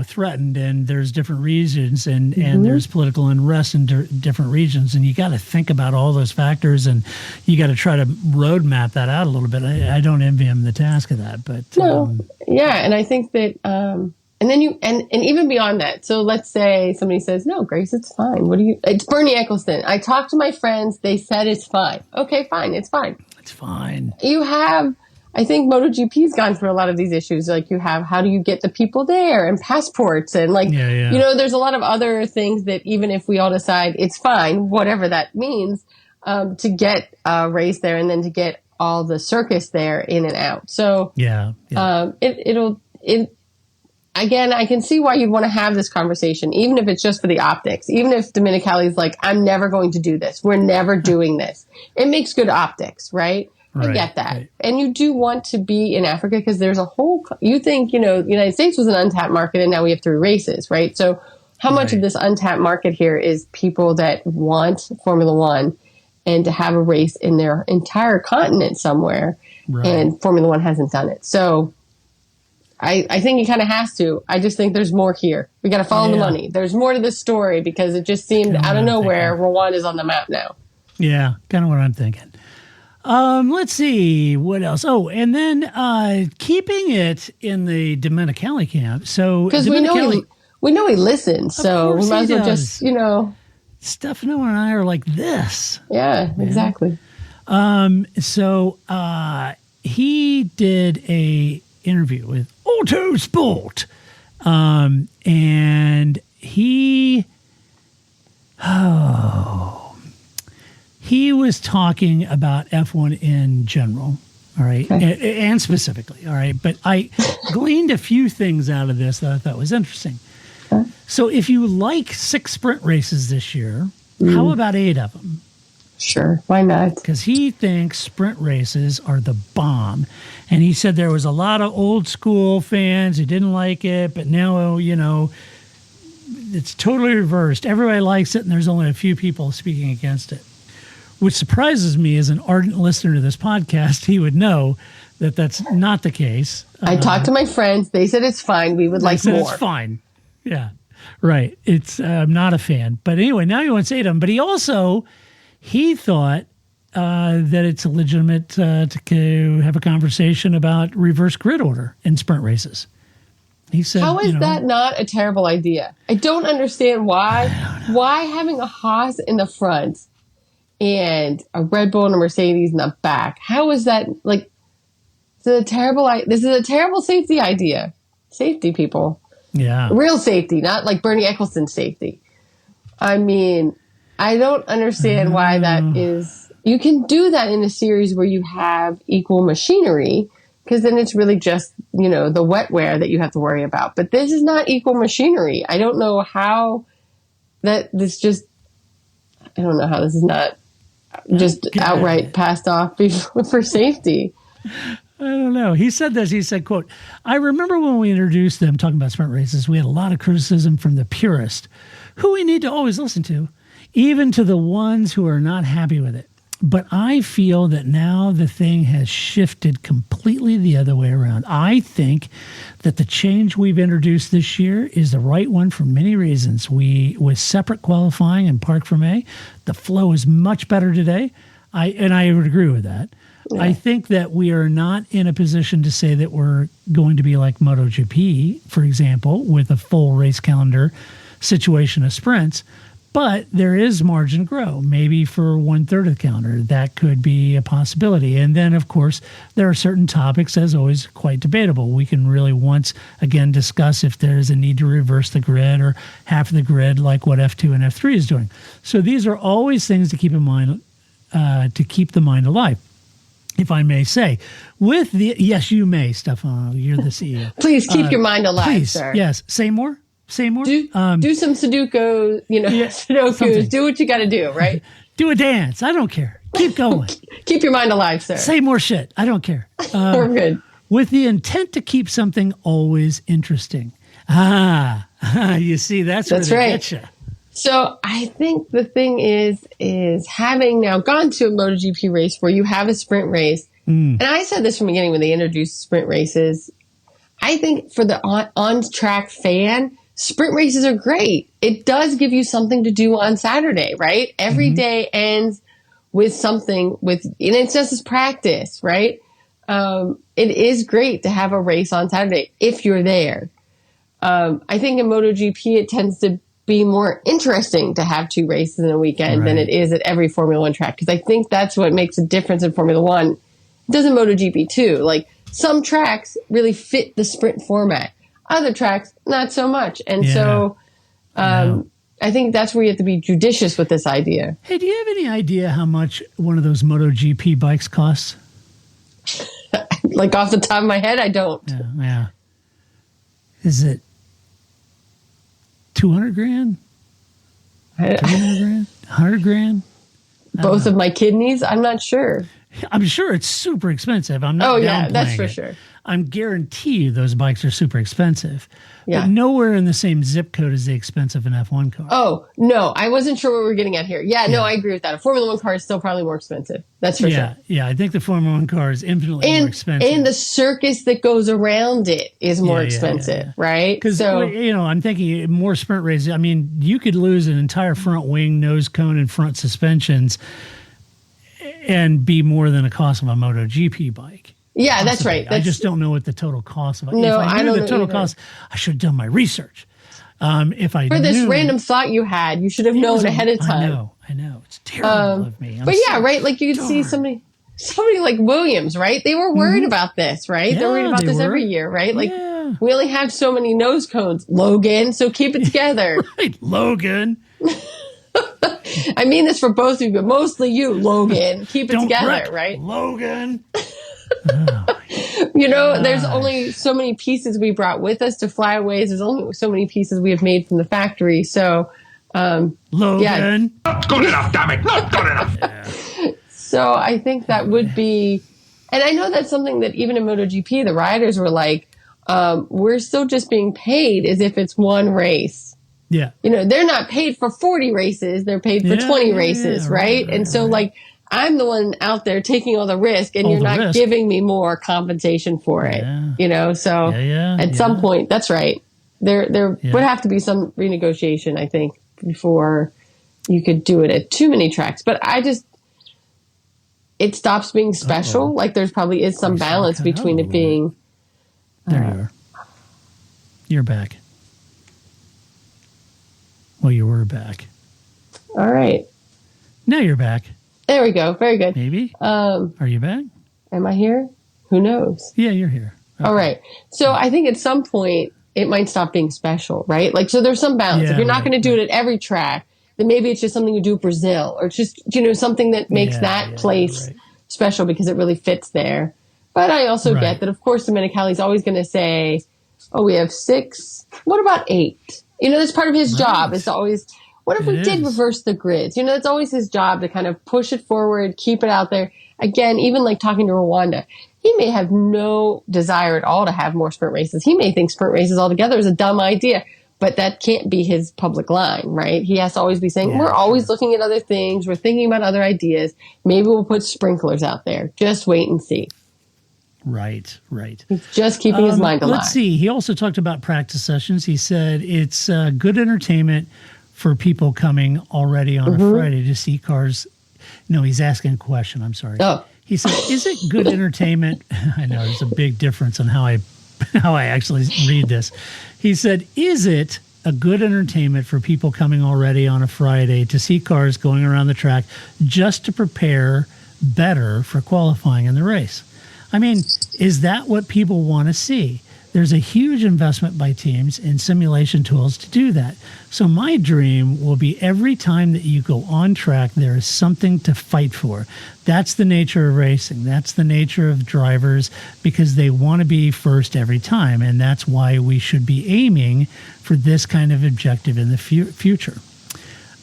threatened, and there's different regions, and there's political unrest in different regions, and you got to think about all those factors, and you got to try to roadmap that out a little bit. I don't envy him the task of that, but and I think that, and then and even beyond that. So let's say somebody says, "No, Grace, it's fine." It's Bernie Ecclestone. I talked to my friends; they said it's fine. Okay, fine, it's fine. It's fine. You have. I think MotoGP's gone through a lot of these issues. Like you have, how do you get the people there and passports and there's a lot of other things that even if we all decide it's fine, whatever that means, to get a race there and then to get all the circus there in and out. So again, I can see why you'd want to have this conversation, even if it's just for the optics, even if Dominicali's like, I'm never going to do this. We're never doing this. It makes good optics, right? I get that. Right. And you do want to be in Africa because there's a whole, you think, the United States was an untapped market and now we have 3 races, right? So how much of this untapped market here is people that want Formula One and to have a race in their entire continent somewhere, and Formula One hasn't done it. So I think it kind of has to. I just think there's more here. We got to follow the money. There's more to this story because it just seemed out of nowhere Rwanda's on the map now. Yeah, kind of what I'm thinking. Let's see what else. Oh, and then keeping it in the Dominicali camp. So because we know he listens, so we might as well just Stefano and I are like this. Yeah, exactly. So he did a interview with Autosport, and he was talking about F1 in general, all right, and specifically, all right. But I gleaned a few things out of this that I thought was interesting. Okay. So if you like 6 sprint races this year, how about 8 of them? Sure, why not? Because he thinks sprint races are the bomb. And he said there was a lot of old school fans who didn't like it, but now, It's totally reversed. Everybody likes it, and there's only a few people speaking against it. Which surprises me as an ardent listener to this podcast. He would know that that's not the case. I talked to my friends. They said it's fine. We would like more. It's fine. Yeah, right. I'm not a fan. But anyway, now he wants 8 of them. But he thought that it's legitimate to have a conversation about reverse grid order in sprint races. He said, how is that not a terrible idea? I don't understand why having a Haas in the front and a Red Bull and a Mercedes in the back. How is that like? This is a terrible safety idea. Safety, people. Yeah. Real safety, not like Bernie Eccleston safety. I mean, I don't understand why that is. You can do that in a series where you have equal machinery, because then it's really just, the wetware that you have to worry about. But this is not equal machinery. I don't know how I don't know how this is not just outright passed off for safety. I don't know. He said this. He said, quote, I remember when we introduced them talking about sprint races, we had a lot of criticism from the purist, who we need to always listen to, even to the ones who are not happy with it. But I feel that now the thing has shifted completely the other way around. I think that the change we've introduced this year is the right one for many reasons. With separate qualifying and Parc Fermé, the flow is much better today. I would agree with that. Yeah. I think that we are not in a position to say that we're going to be like MotoGP, for example, with a full race calendar situation of sprints. But there is margin to grow, maybe for 1/3 of the calendar. That could be a possibility. And then, of course, there are certain topics, as always, quite debatable. We can really once again discuss if there's a need to reverse the grid or half of the grid, like what F2 and F3 is doing. So these are always things to keep in mind, to keep the mind alive, if I may say. Yes, you may, Stefano. You're the CEO. Please keep your mind alive, please, sir. Yes. Say more. Say more. Do some Sudoku, Sudokus. Something. Do what you got to do, right? Do a dance. I don't care. Keep going. Keep your mind alive, sir. Say more shit. I don't care. We're good. With the intent to keep something always interesting. You see, that's where they right. get you. So I think the thing is having now gone to a MotoGP race where you have a sprint race, and I said this from the beginning when they introduced sprint races, I think for the on-track fan, sprint races are great. It does give you something to do on Saturday, right? Every day ends with something and it's just as practice, right? It is great to have a race on Saturday if you're there. I think in MotoGP, it tends to be more interesting to have 2 races in a weekend than it is at every Formula One track. Because I think that's what makes a difference in Formula One. It does in MotoGP too. Like some tracks really fit the sprint format. Other tracks, not so much. And so I think that's where you have to be judicious with this idea. Hey, do you have any idea how much one of those MotoGP bikes costs? Like off the top of my head, I don't. Yeah. Is it 200 grand? 300 grand? 100 grand? Both of my kidneys? I'm not sure. I'm sure it's super expensive. I'm not. Oh yeah, that's for it. sure. I'm guarantee you those bikes are super expensive. Yeah. But nowhere in the same zip code as the expense of an F1 car. Oh, no. I wasn't sure what we were getting at here. Yeah, no, I agree with that. A Formula One car is still probably more expensive. That's for sure. Yeah, I think the Formula One car is infinitely more expensive. And the circus that goes around it is more expensive, right? Because, I'm thinking more sprint races. I mean, you could lose an entire front wing, nose cone, and front suspensions and be more than the cost of a MotoGP bike. Yeah, that's right. I just don't know what the total cost of it. No, if I knew don't the total either. cost, I should have done my research. If I For knew, this random thought you had, you should have known ahead of time. I know. It's terrible of me. But yeah, right? Like you could see somebody like Williams, right? They were worried about this, right? Yeah, They're worried about they this were. every year, right? Like we only have so many nose cones, Logan, so keep it together. Right, Logan. I mean this for both of you, but mostly you, Logan. Keep it Don't together, wreck right? Logan. There's only so many pieces we brought with us to flyaways. There's only so many pieces we have made from the factory. So, Logan. Not good enough, damn it. Not good enough. So I think that would be, and I know that's something that even in MotoGP, the riders were like, we're still just being paid as if it's one race. Yeah. They're not paid for 40 races. They're paid for 20 races, right? And so like, I'm the one out there taking all the risk and you're not giving me more compensation for it, so at some point, that's right. There would have to be some renegotiation, I think, before you could do it at too many tracks. But it stops being special. Like there's probably is some balance between it being. There you are. You're back. Well, you were back. All right. Now you're back. There we go. Very good. Maybe. Are you back? Am I here? Who knows? Yeah, you're here. Okay. All right. So I think at some point it might stop being special, right? Like, so there's some balance. If you're not going to do it at every track, then maybe it's just something you do in Brazil or just, something that makes that place special because it really fits there. But I also get that, of course, the Domenicali is always going to say, oh, we have 6. What about 8? That's part of his job. It's always, what if we did reverse the grids? It's always his job to kind of push it forward, keep it out there. Again, even like talking to Rwanda, he may have no desire at all to have more sprint races. He may think sprint races altogether is a dumb idea, but that can't be his public line, right? He has to always be saying, we're always looking at other things. We're thinking about other ideas. Maybe we'll put sprinklers out there. Just wait and see. Right. He's just keeping his mind alive. Let's see. He also talked about practice sessions. He said it's good entertainment for people coming already on a Friday to see cars. No, he's asking a question. I'm sorry. Oh. He said, is it good entertainment? I know there's a big difference on how I actually read this. He said, is it a good entertainment for people coming already on a Friday to see cars going around the track just to prepare better for qualifying in the race? I mean, is that what people want to see? There's a huge investment by teams in simulation tools to do that. So my dream will be every time that you go on track, there is something to fight for. That's the nature of racing. That's the nature of drivers because they want to be first every time. And that's why we should be aiming for this kind of objective in the future.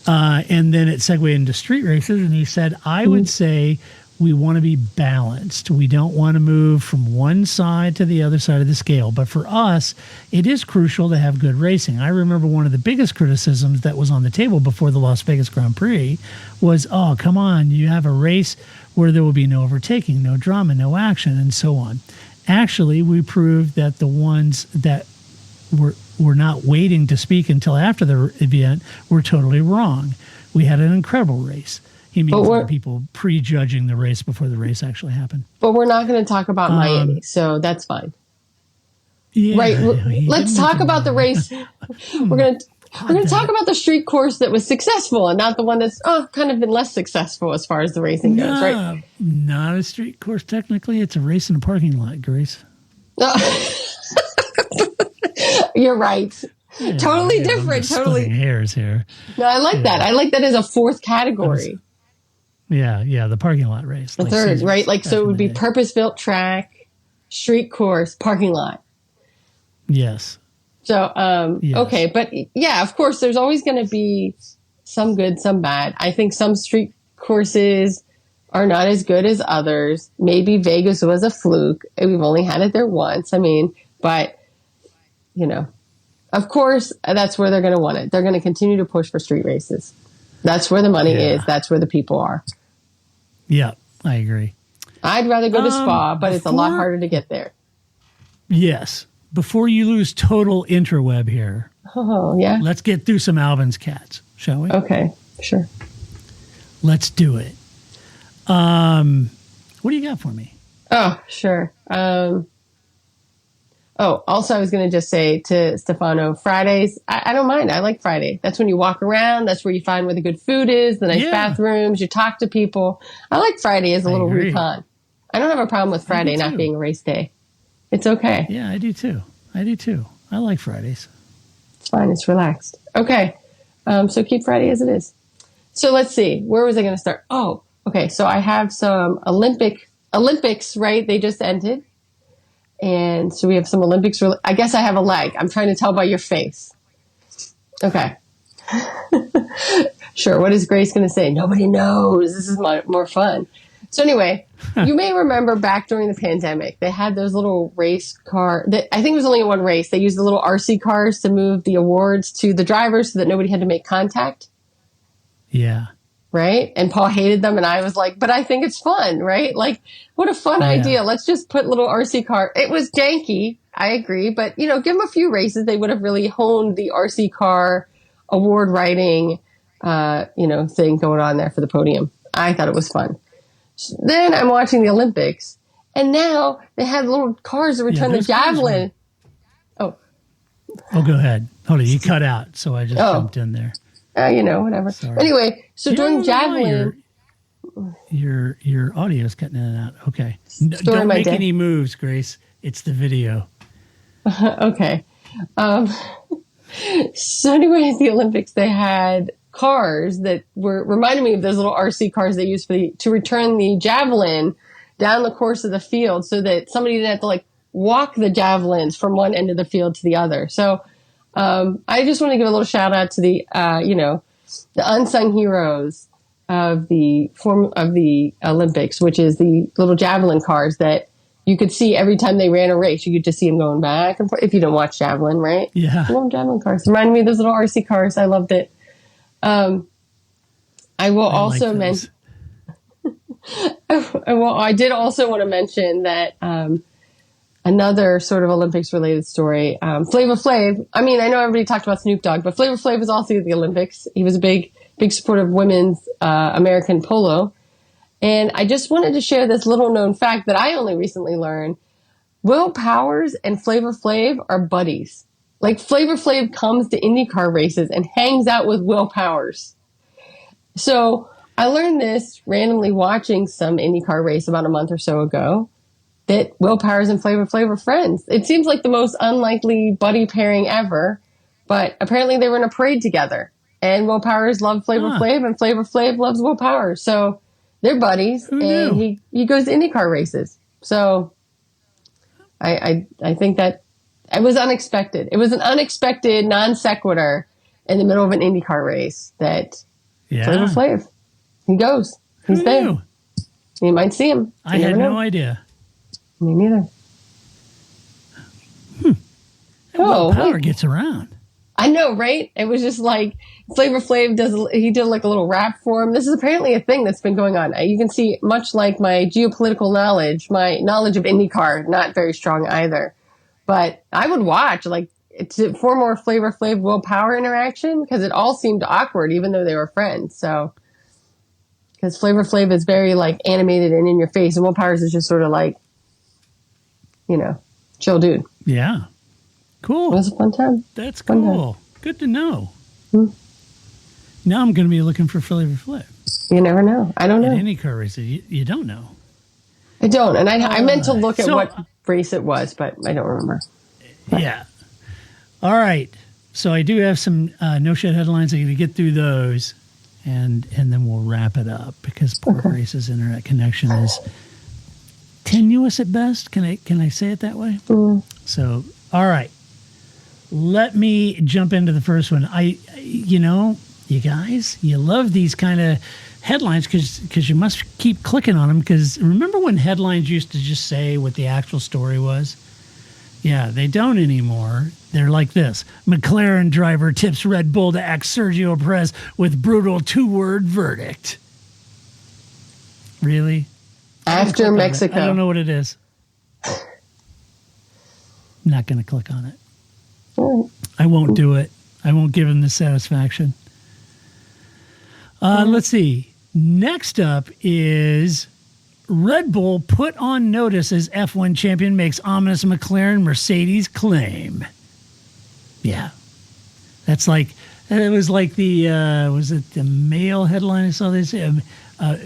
And then it segued into street races. And he said, I would say we want to be balanced. We don't want to move from one side to the other side of the scale. But for us, it is crucial to have good racing. I remember one of the biggest criticisms that was on the table before the Las Vegas Grand Prix was, oh, come on, you have a race where there will be no overtaking, no drama, no action, and so on. Actually, we proved that the ones that were not waiting to speak until after the event were totally wrong. We had an incredible race. He means people prejudging the race before the race actually happened. But we're not going to talk about Miami, so that's fine. Yeah, right. Let's talk about the race. We're going to talk about the street course that was successful and not the one that's kind of been less successful as far as the racing goes, right? Not a street course technically. It's a race in a parking lot, Grace. You're right. Yeah, totally different. Totally hairs here. No, I like that. I like that as a fourth category. Yeah, the parking lot race. The third, right? Like, so it would be purpose-built track, street course, parking lot. Yes. So, yes. Okay. But yeah, of course, there's always going to be some good, some bad. I think some street courses are not as good as others. Maybe Vegas was a fluke. We've only had it there once. I mean, but, of course, that's where they're going to want it. They're going to continue to push for street races. That's where the money is. That's where the people are. Yeah, I agree. I'd rather go to Spa, but it's a lot harder to get there. Yes. Before you lose total interweb here. Oh, yeah. Let's get through some Alvin's cats, shall we? Okay, sure. Let's do it. What do you got for me? Oh, sure. Also, I was going to just say to Stefano, Fridays, I don't mind. I like Friday. That's when you walk around. That's where you find where the good food is, the nice bathrooms. You talk to people. I like Friday as a little recon. I don't have a problem with Friday not being a race day. It's okay. Yeah, I do too. I like Fridays. It's fine. It's relaxed. Okay. So keep Friday as it is. So let's see. Where was I going to start? Oh, okay. So I have some Olympics, right? They just ended. And so we have some Olympics. I guess I have a leg. I'm trying to tell by your face. Okay. Sure. What is Grace going to say? Nobody knows. This is more fun. So anyway, you may remember back during the pandemic, they had those little race car that I think it was only one race. They used the little RC cars to move the awards to the drivers so that nobody had to make contact. Yeah. Right. And Paul hated them. And I was like, but I think it's fun, right? Like, what a fun idea. Let's just put little RC car. It was janky. I agree. But, give them a few races. They would have really honed the RC car award writing, thing going on there for the podium. I thought it was fun. Then I'm watching the Olympics, and now they have little cars that return the javelin. Oh, go ahead. Hold on, you cut out, so I just jumped in there. Whatever. Sorry. Anyway, so during javelin, your audio is cutting in and out. Okay, don't make any moves, Grace. It's the video. Okay. So anyway, at the Olympics, they had cars that were reminding me of those little RC cars they used to return the javelin down the course of the field so that somebody didn't have to walk the javelins from one end of the field to the other. So I just want to give a little shout out to the unsung heroes of the Olympics, which is the little javelin cars that you could see every time they ran a race. You could just see them going back and forth if you don't watch javelin, right? Yeah. Little javelin cars. Reminded me of those little RC cars. I loved it. I will also mention. I did also want to mention that another sort of Olympics related story. Flavor Flav. I mean, I know everybody talked about Snoop Dogg, but Flavor Flav was also at the Olympics. He was a big supporter of women's American polo. And I just wanted to share this little known fact that I only recently learned. Will Powers and Flavor Flav are buddies. Like Flavor Flav comes to IndyCar races and hangs out with Will Powers. So I learned this randomly watching some IndyCar race about a month or so ago, that Will Powers and Flavor Flav are friends. It seems like the most unlikely buddy pairing ever, but apparently they were in a parade together. And Will Powers loved Flavor Flav, and Flavor Flav loves Will Powers. So they're buddies, and he goes to IndyCar races. So I think that it was unexpected. It was an unexpected non sequitur in the middle of an IndyCar race that Flavor Flav, he goes. He's there. You might see him. I had no idea. Me neither. Will Power gets around. I know, right? It was just like Flavor Flav did like a little rap for him. This is apparently a thing that's been going on. You can see, much like my geopolitical knowledge, my knowledge of IndyCar, not very strong either. But I would watch for more Flavor Flav Will Power interaction, because it all seemed awkward, even though they were friends. So, because Flavor Flav is very animated and in your face, and Will Powers is just sort of chill dude. Yeah. Cool. It was a fun time. That's cool. Good to know. Now I'm going to be looking for Flavor Flav. You never know. I don't know. In any car race, you don't know. I don't. And I meant to look at what race it was, but I don't remember. Yeah. All right. So I do have some no-shit headlines. I'm going to get through those, and then we'll wrap it up, because poor Grace's internet connection is tenuous at best. Can I say it that way? So, all right. Let me jump into the first one. You guys, you love these kind of headlines because you must keep clicking on them, because remember when headlines used to just say what the actual story was? Yeah, they don't anymore. They're like this. McLaren driver tips Red Bull to axe Sergio Perez with brutal 2-word verdict. Really? After Mexico. I don't know what it is. I'm not going to click on it. I won't do it. I won't give him the satisfaction. Let's see. Next up is Red Bull put on notice as F1 champion makes ominous McLaren Mercedes claim. Yeah. That's like, it was like the, was it the Mail headline I saw this?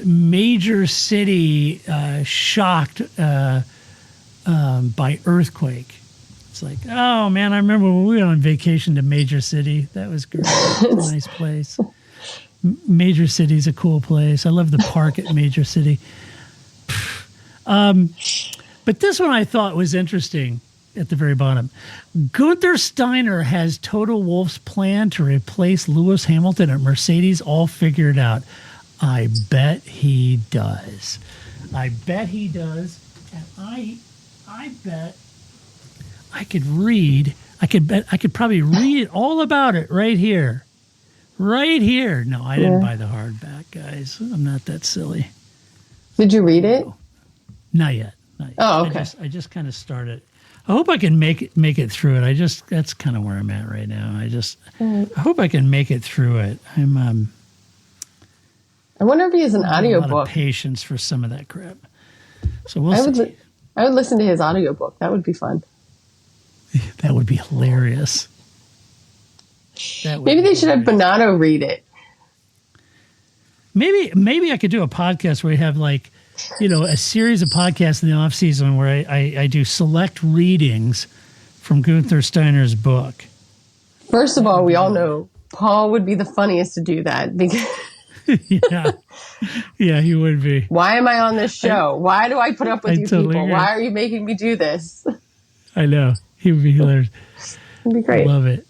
Major city shocked by earthquake. It's like, oh man, I remember when we went on vacation to Major City. That was great. It's a nice place. Major City's a cool place. I love the park at Major City. But this one I thought was interesting at the very bottom. Gunther Steiner has Toto Wolff's plan to replace Lewis Hamilton at Mercedes all figured out. I bet he does. I bet he does. And I bet I could read. I could probably read all about it right here. Right here. No, I didn't buy the hardback, guys. I'm not that silly. Did you read it? Not yet. Not yet. Oh, okay. I just kind of started. I hope I can make it through it. That's kind of where I'm at right now. I hope I can make it through it. I wonder if he has an a lot audiobook. of patience for some of that crap. So we'll see. I would listen to his audiobook. That would be fun. That would be hilarious. Maybe they should have Bonato read it. Maybe I could do a podcast where we have a series of podcasts in the off season where I do select readings from Gunther Steiner's book. First of all, we all know Paul would be the funniest to do that because yeah, he would be. Why am I on this show? Why do I put up with you totally people? agree. Why are you making me do this? I know. He would be hilarious. It'd be great. I love it.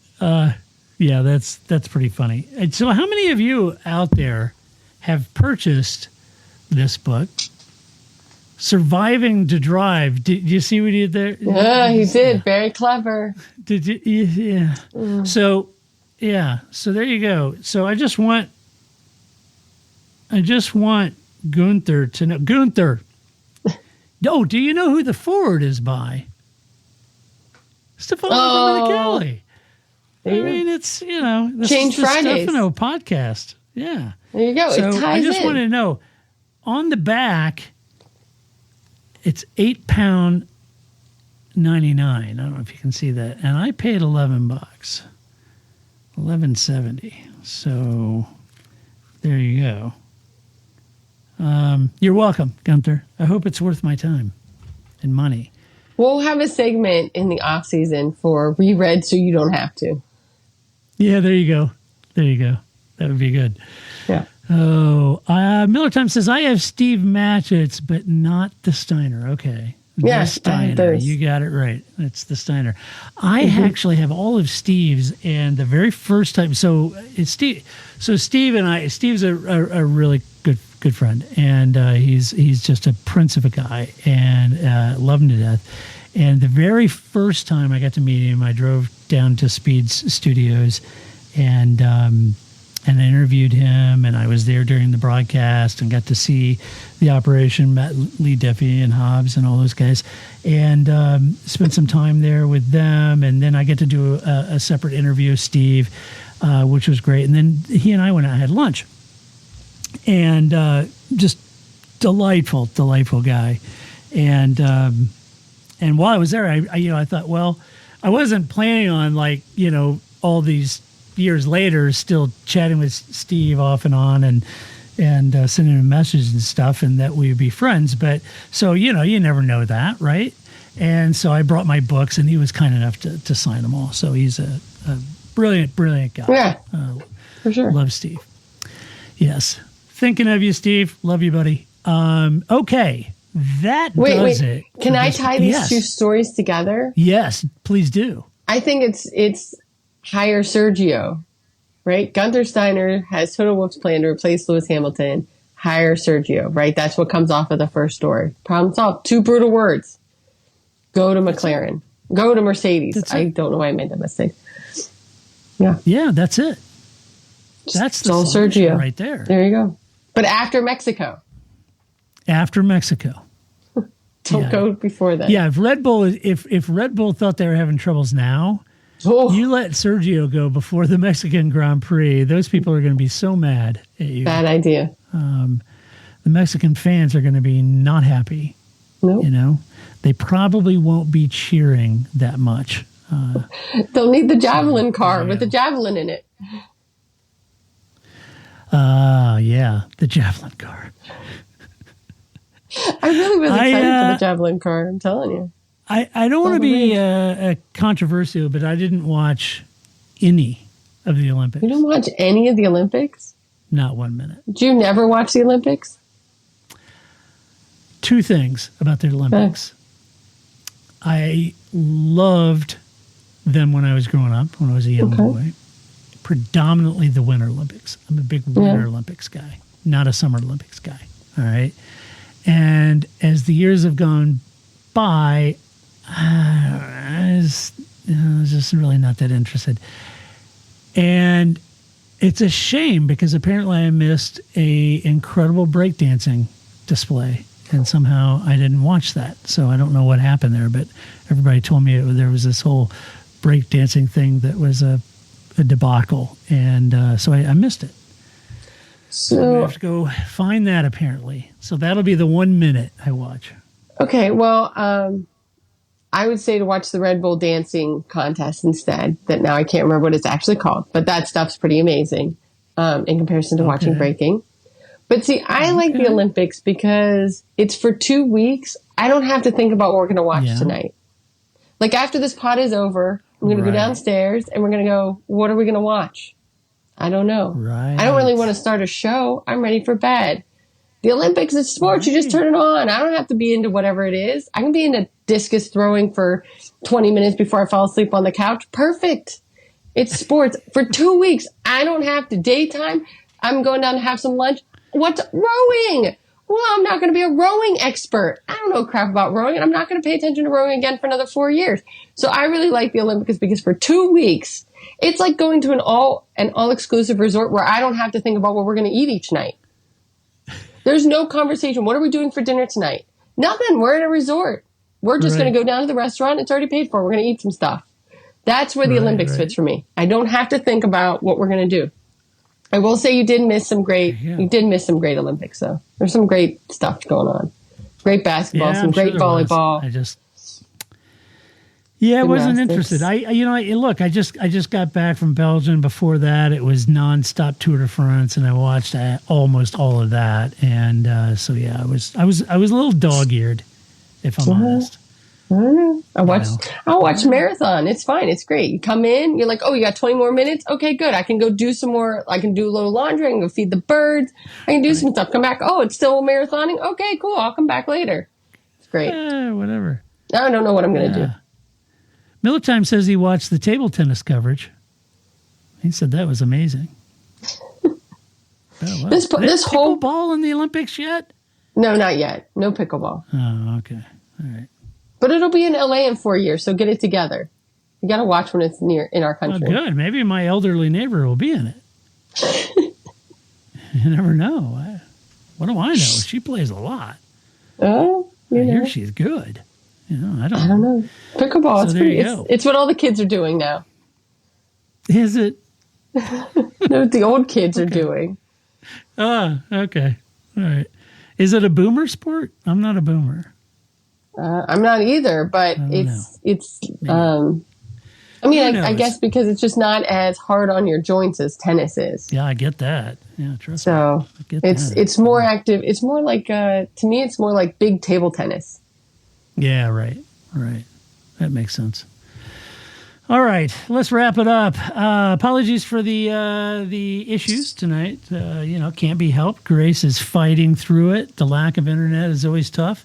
Yeah, that's pretty funny. And so how many of you out there have purchased this book, Surviving to Drive? Did you see what he did there? Yeah, he did. Very clever. Did you? Yeah. So there you go. So I just want Gunther to know. Gunther. Oh, do you know who the forward is by? Stefano Domenicali. I mean, it's, this Change is the Fridays. Stefano podcast. Yeah. There you go. So it ties I just in. want to know, on the back, it's £8.99. I don't know if you can see that. And I paid $11, $11.70. So there you go. You're welcome, Gunther. I hope it's worth my time and money. We'll have a segment in the off season for reread so you don't have to. Yeah, there you go. There you go. That would be good. Yeah. Oh, Miller Time says, I have Steve Matchett's, but not the Steiner. Okay. Yeah, The Steiner. You got it right. It's the Steiner. I actually have all of Steve's, and the very first time, so it's Steve. So Steve's a really good friend, and he's just a prince of a guy, and love him to death. And the very first time I got to meet him, I drove down to Speed's studios, and I interviewed him, and I was there during the broadcast and got to see the operation, met Lee Diffie and Hobbs and all those guys, and spent some time there with them. And then I get to do a separate interview of Steve, which was great. And then he and I went out and had lunch, and just delightful guy. And while I was there, I thought, well, I wasn't planning on all these years later still chatting with Steve off and on and sending him messages and stuff, and that we would be friends. But so, you never know that, right? And so I brought my books, and he was kind enough to sign them all. So he's a brilliant guy. Yeah, for sure. Love Steve. Yes. Thinking of you, Steve. Love you, buddy. Okay. That does it. Can I tie these two stories together? Yes, please do. I think it's hire Sergio, right? Gunther Steiner has Toto Wolff's plan to replace Lewis Hamilton. Hire Sergio, right? That's what comes off of the first story. Problem solved. 2 brutal words. Go to McLaren. Go to Mercedes. I don't know why I made that mistake. Yeah. Yeah, that's it. That's the Sergio right there. There you go. But after Mexico. After Mexico. Don't go before that. Yeah, if Red Bull thought they were having troubles now, you let Sergio go before the Mexican Grand Prix. Those people are going to be so mad at you. Bad idea. The Mexican fans are going to be not happy. Nope. They probably won't be cheering that much. They'll need the Javelin car with the Javelin in it. Yeah, the Javelin car. I really was excited for the Javelin car. I'm telling you. I don't want to be controversial, but I didn't watch any of the Olympics. You didn't watch any of the Olympics? Not 1 minute. Do you never watch the Olympics? 2 things about the Olympics. I loved them when I was growing up, when I was a young boy. Predominantly the Winter Olympics. I'm a big Winter Olympics guy, not a Summer Olympics guy. All right. And as the years have gone by, I was just really not that interested. And it's a shame because apparently I missed a incredible breakdancing display, and somehow I didn't watch that. So I don't know what happened there, but everybody told me there was this whole breakdancing thing that was a debacle, and so I missed it. So I have to go find that apparently. So that'll be the 1 minute I watch. Okay, well, I would say to watch the Red Bull dancing contest instead. That now I can't remember what it's actually called, but that stuff's pretty amazing in comparison to watching breaking. But see, I like the Olympics because it's for 2 weeks. I don't have to think about what we're going to watch tonight. Like after this pod is over, I'm going to go downstairs and we're going to go, what are we going to watch? I don't know. Right. I don't really want to start a show. I'm ready for bed. The Olympics is sports. You just turn it on. I don't have to be into whatever it is. I can be into discus throwing for 20 minutes before I fall asleep on the couch. Perfect. It's sports. For 2 weeks, I don't have to. Daytime, I'm going down to have some lunch. What's rowing? Well, I'm not going to be a rowing expert. I don't know crap about rowing, and I'm not going to pay attention to rowing again for another 4 years. So I really like the Olympics because for 2 weeks, it's like going to an all-exclusive resort where I don't have to think about what we're going to eat each night. There's no conversation. What are we doing for dinner tonight? Nothing. We're at a resort. We're just going to go down to the restaurant. It's already paid for. We're going to eat some stuff. That's where the Olympics fits for me. I don't have to think about what we're going to do. I will say you did miss some great Olympics, though. There's some great stuff going on. Great basketball, some great volleyball. I wasn't interested. Look, I just got back from Belgium. Before that, it was nonstop Tour de France, and I watched almost all of that. And I was a little dog-eared, if I'm honest. I don't know. I'll watch marathon. It's fine. It's great. You come in, you're like, oh, you got 20 more minutes? Okay, good. I can go do some more. I can do a little laundry. I can go feed the birds. I can do some stuff. Come back. Oh, it's still marathoning? Okay, cool. I'll come back later. It's great. Whatever. I don't know what I'm going to do. Militime says he watched the table tennis coverage. He said that was amazing. This whole pickleball in the Olympics yet? No, not yet. No pickleball. Oh, okay. All right. But it'll be in LA in 4 years, so get it together. You got to watch when it's in our country. Oh, good. Maybe my elderly neighbor will be in it. You never know. What do I know? She plays a lot. Oh, I hear she's good. I don't know. Pickleball, it's what all the kids are doing now. Is it? No, the old kids are doing. Oh, okay. All right. Is it a boomer sport? I'm not a boomer. I'm not either, but it's. I guess because it's just not as hard on your joints as tennis is. Yeah, I get that. Yeah, trust me. So it's more active. It's more like to me, it's more like big table tennis. Yeah, right. That makes sense. All right, let's wrap it up. Apologies for the issues tonight. Can't be helped. Grace is fighting through it. The lack of internet is always tough.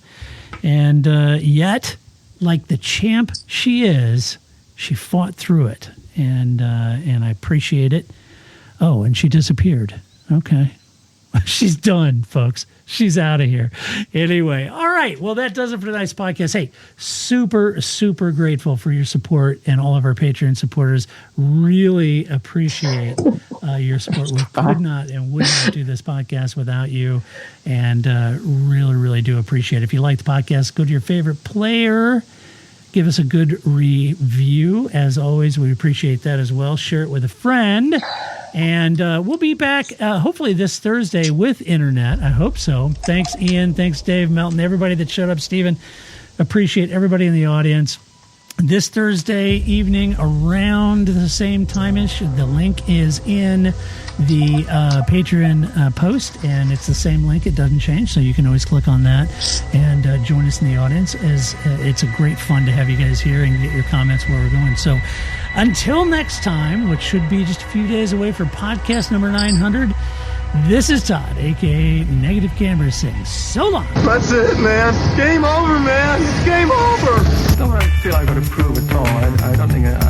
And yet, like the champ she is, she fought through it. And I appreciate it. Oh, and she disappeared. Okay. She's done, folks. She's out of here. Anyway, all right. Well, that does it for tonight's podcast. Hey, super, super grateful for your support and all of our Patreon supporters. Really appreciate your support. We could not and would not do this podcast without you. And really, really do appreciate it. If you like the podcast, go to your favorite player. Give us a good review. As always, we appreciate that as well. Share it with a friend. And we'll be back hopefully this Thursday with internet. I hope so. Thanks, Ian. Thanks, Dave, Melton, everybody that showed up. Stephen, appreciate everybody in the audience. This Thursday evening around the same time-ish, the link is in the Patreon post, and it's the same link. It doesn't change, so you can always click on that and join us in the audience. As it's a great fun to have you guys here and get your comments where we're going. So until next time, which should be just a few days away for podcast number 900, this is Todd, a.k.a. Negative Camera, saying so long. That's it, man. Game over, man. It's game over. I don't feel I've got to prove at all. I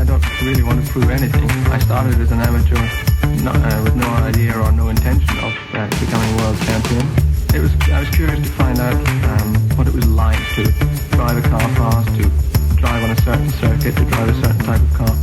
don't really want to prove anything. I started as an amateur with no idea or no intention of becoming world champion. I was curious to find out to drive a car fast, to drive on a certain circuit, to drive a certain type of car.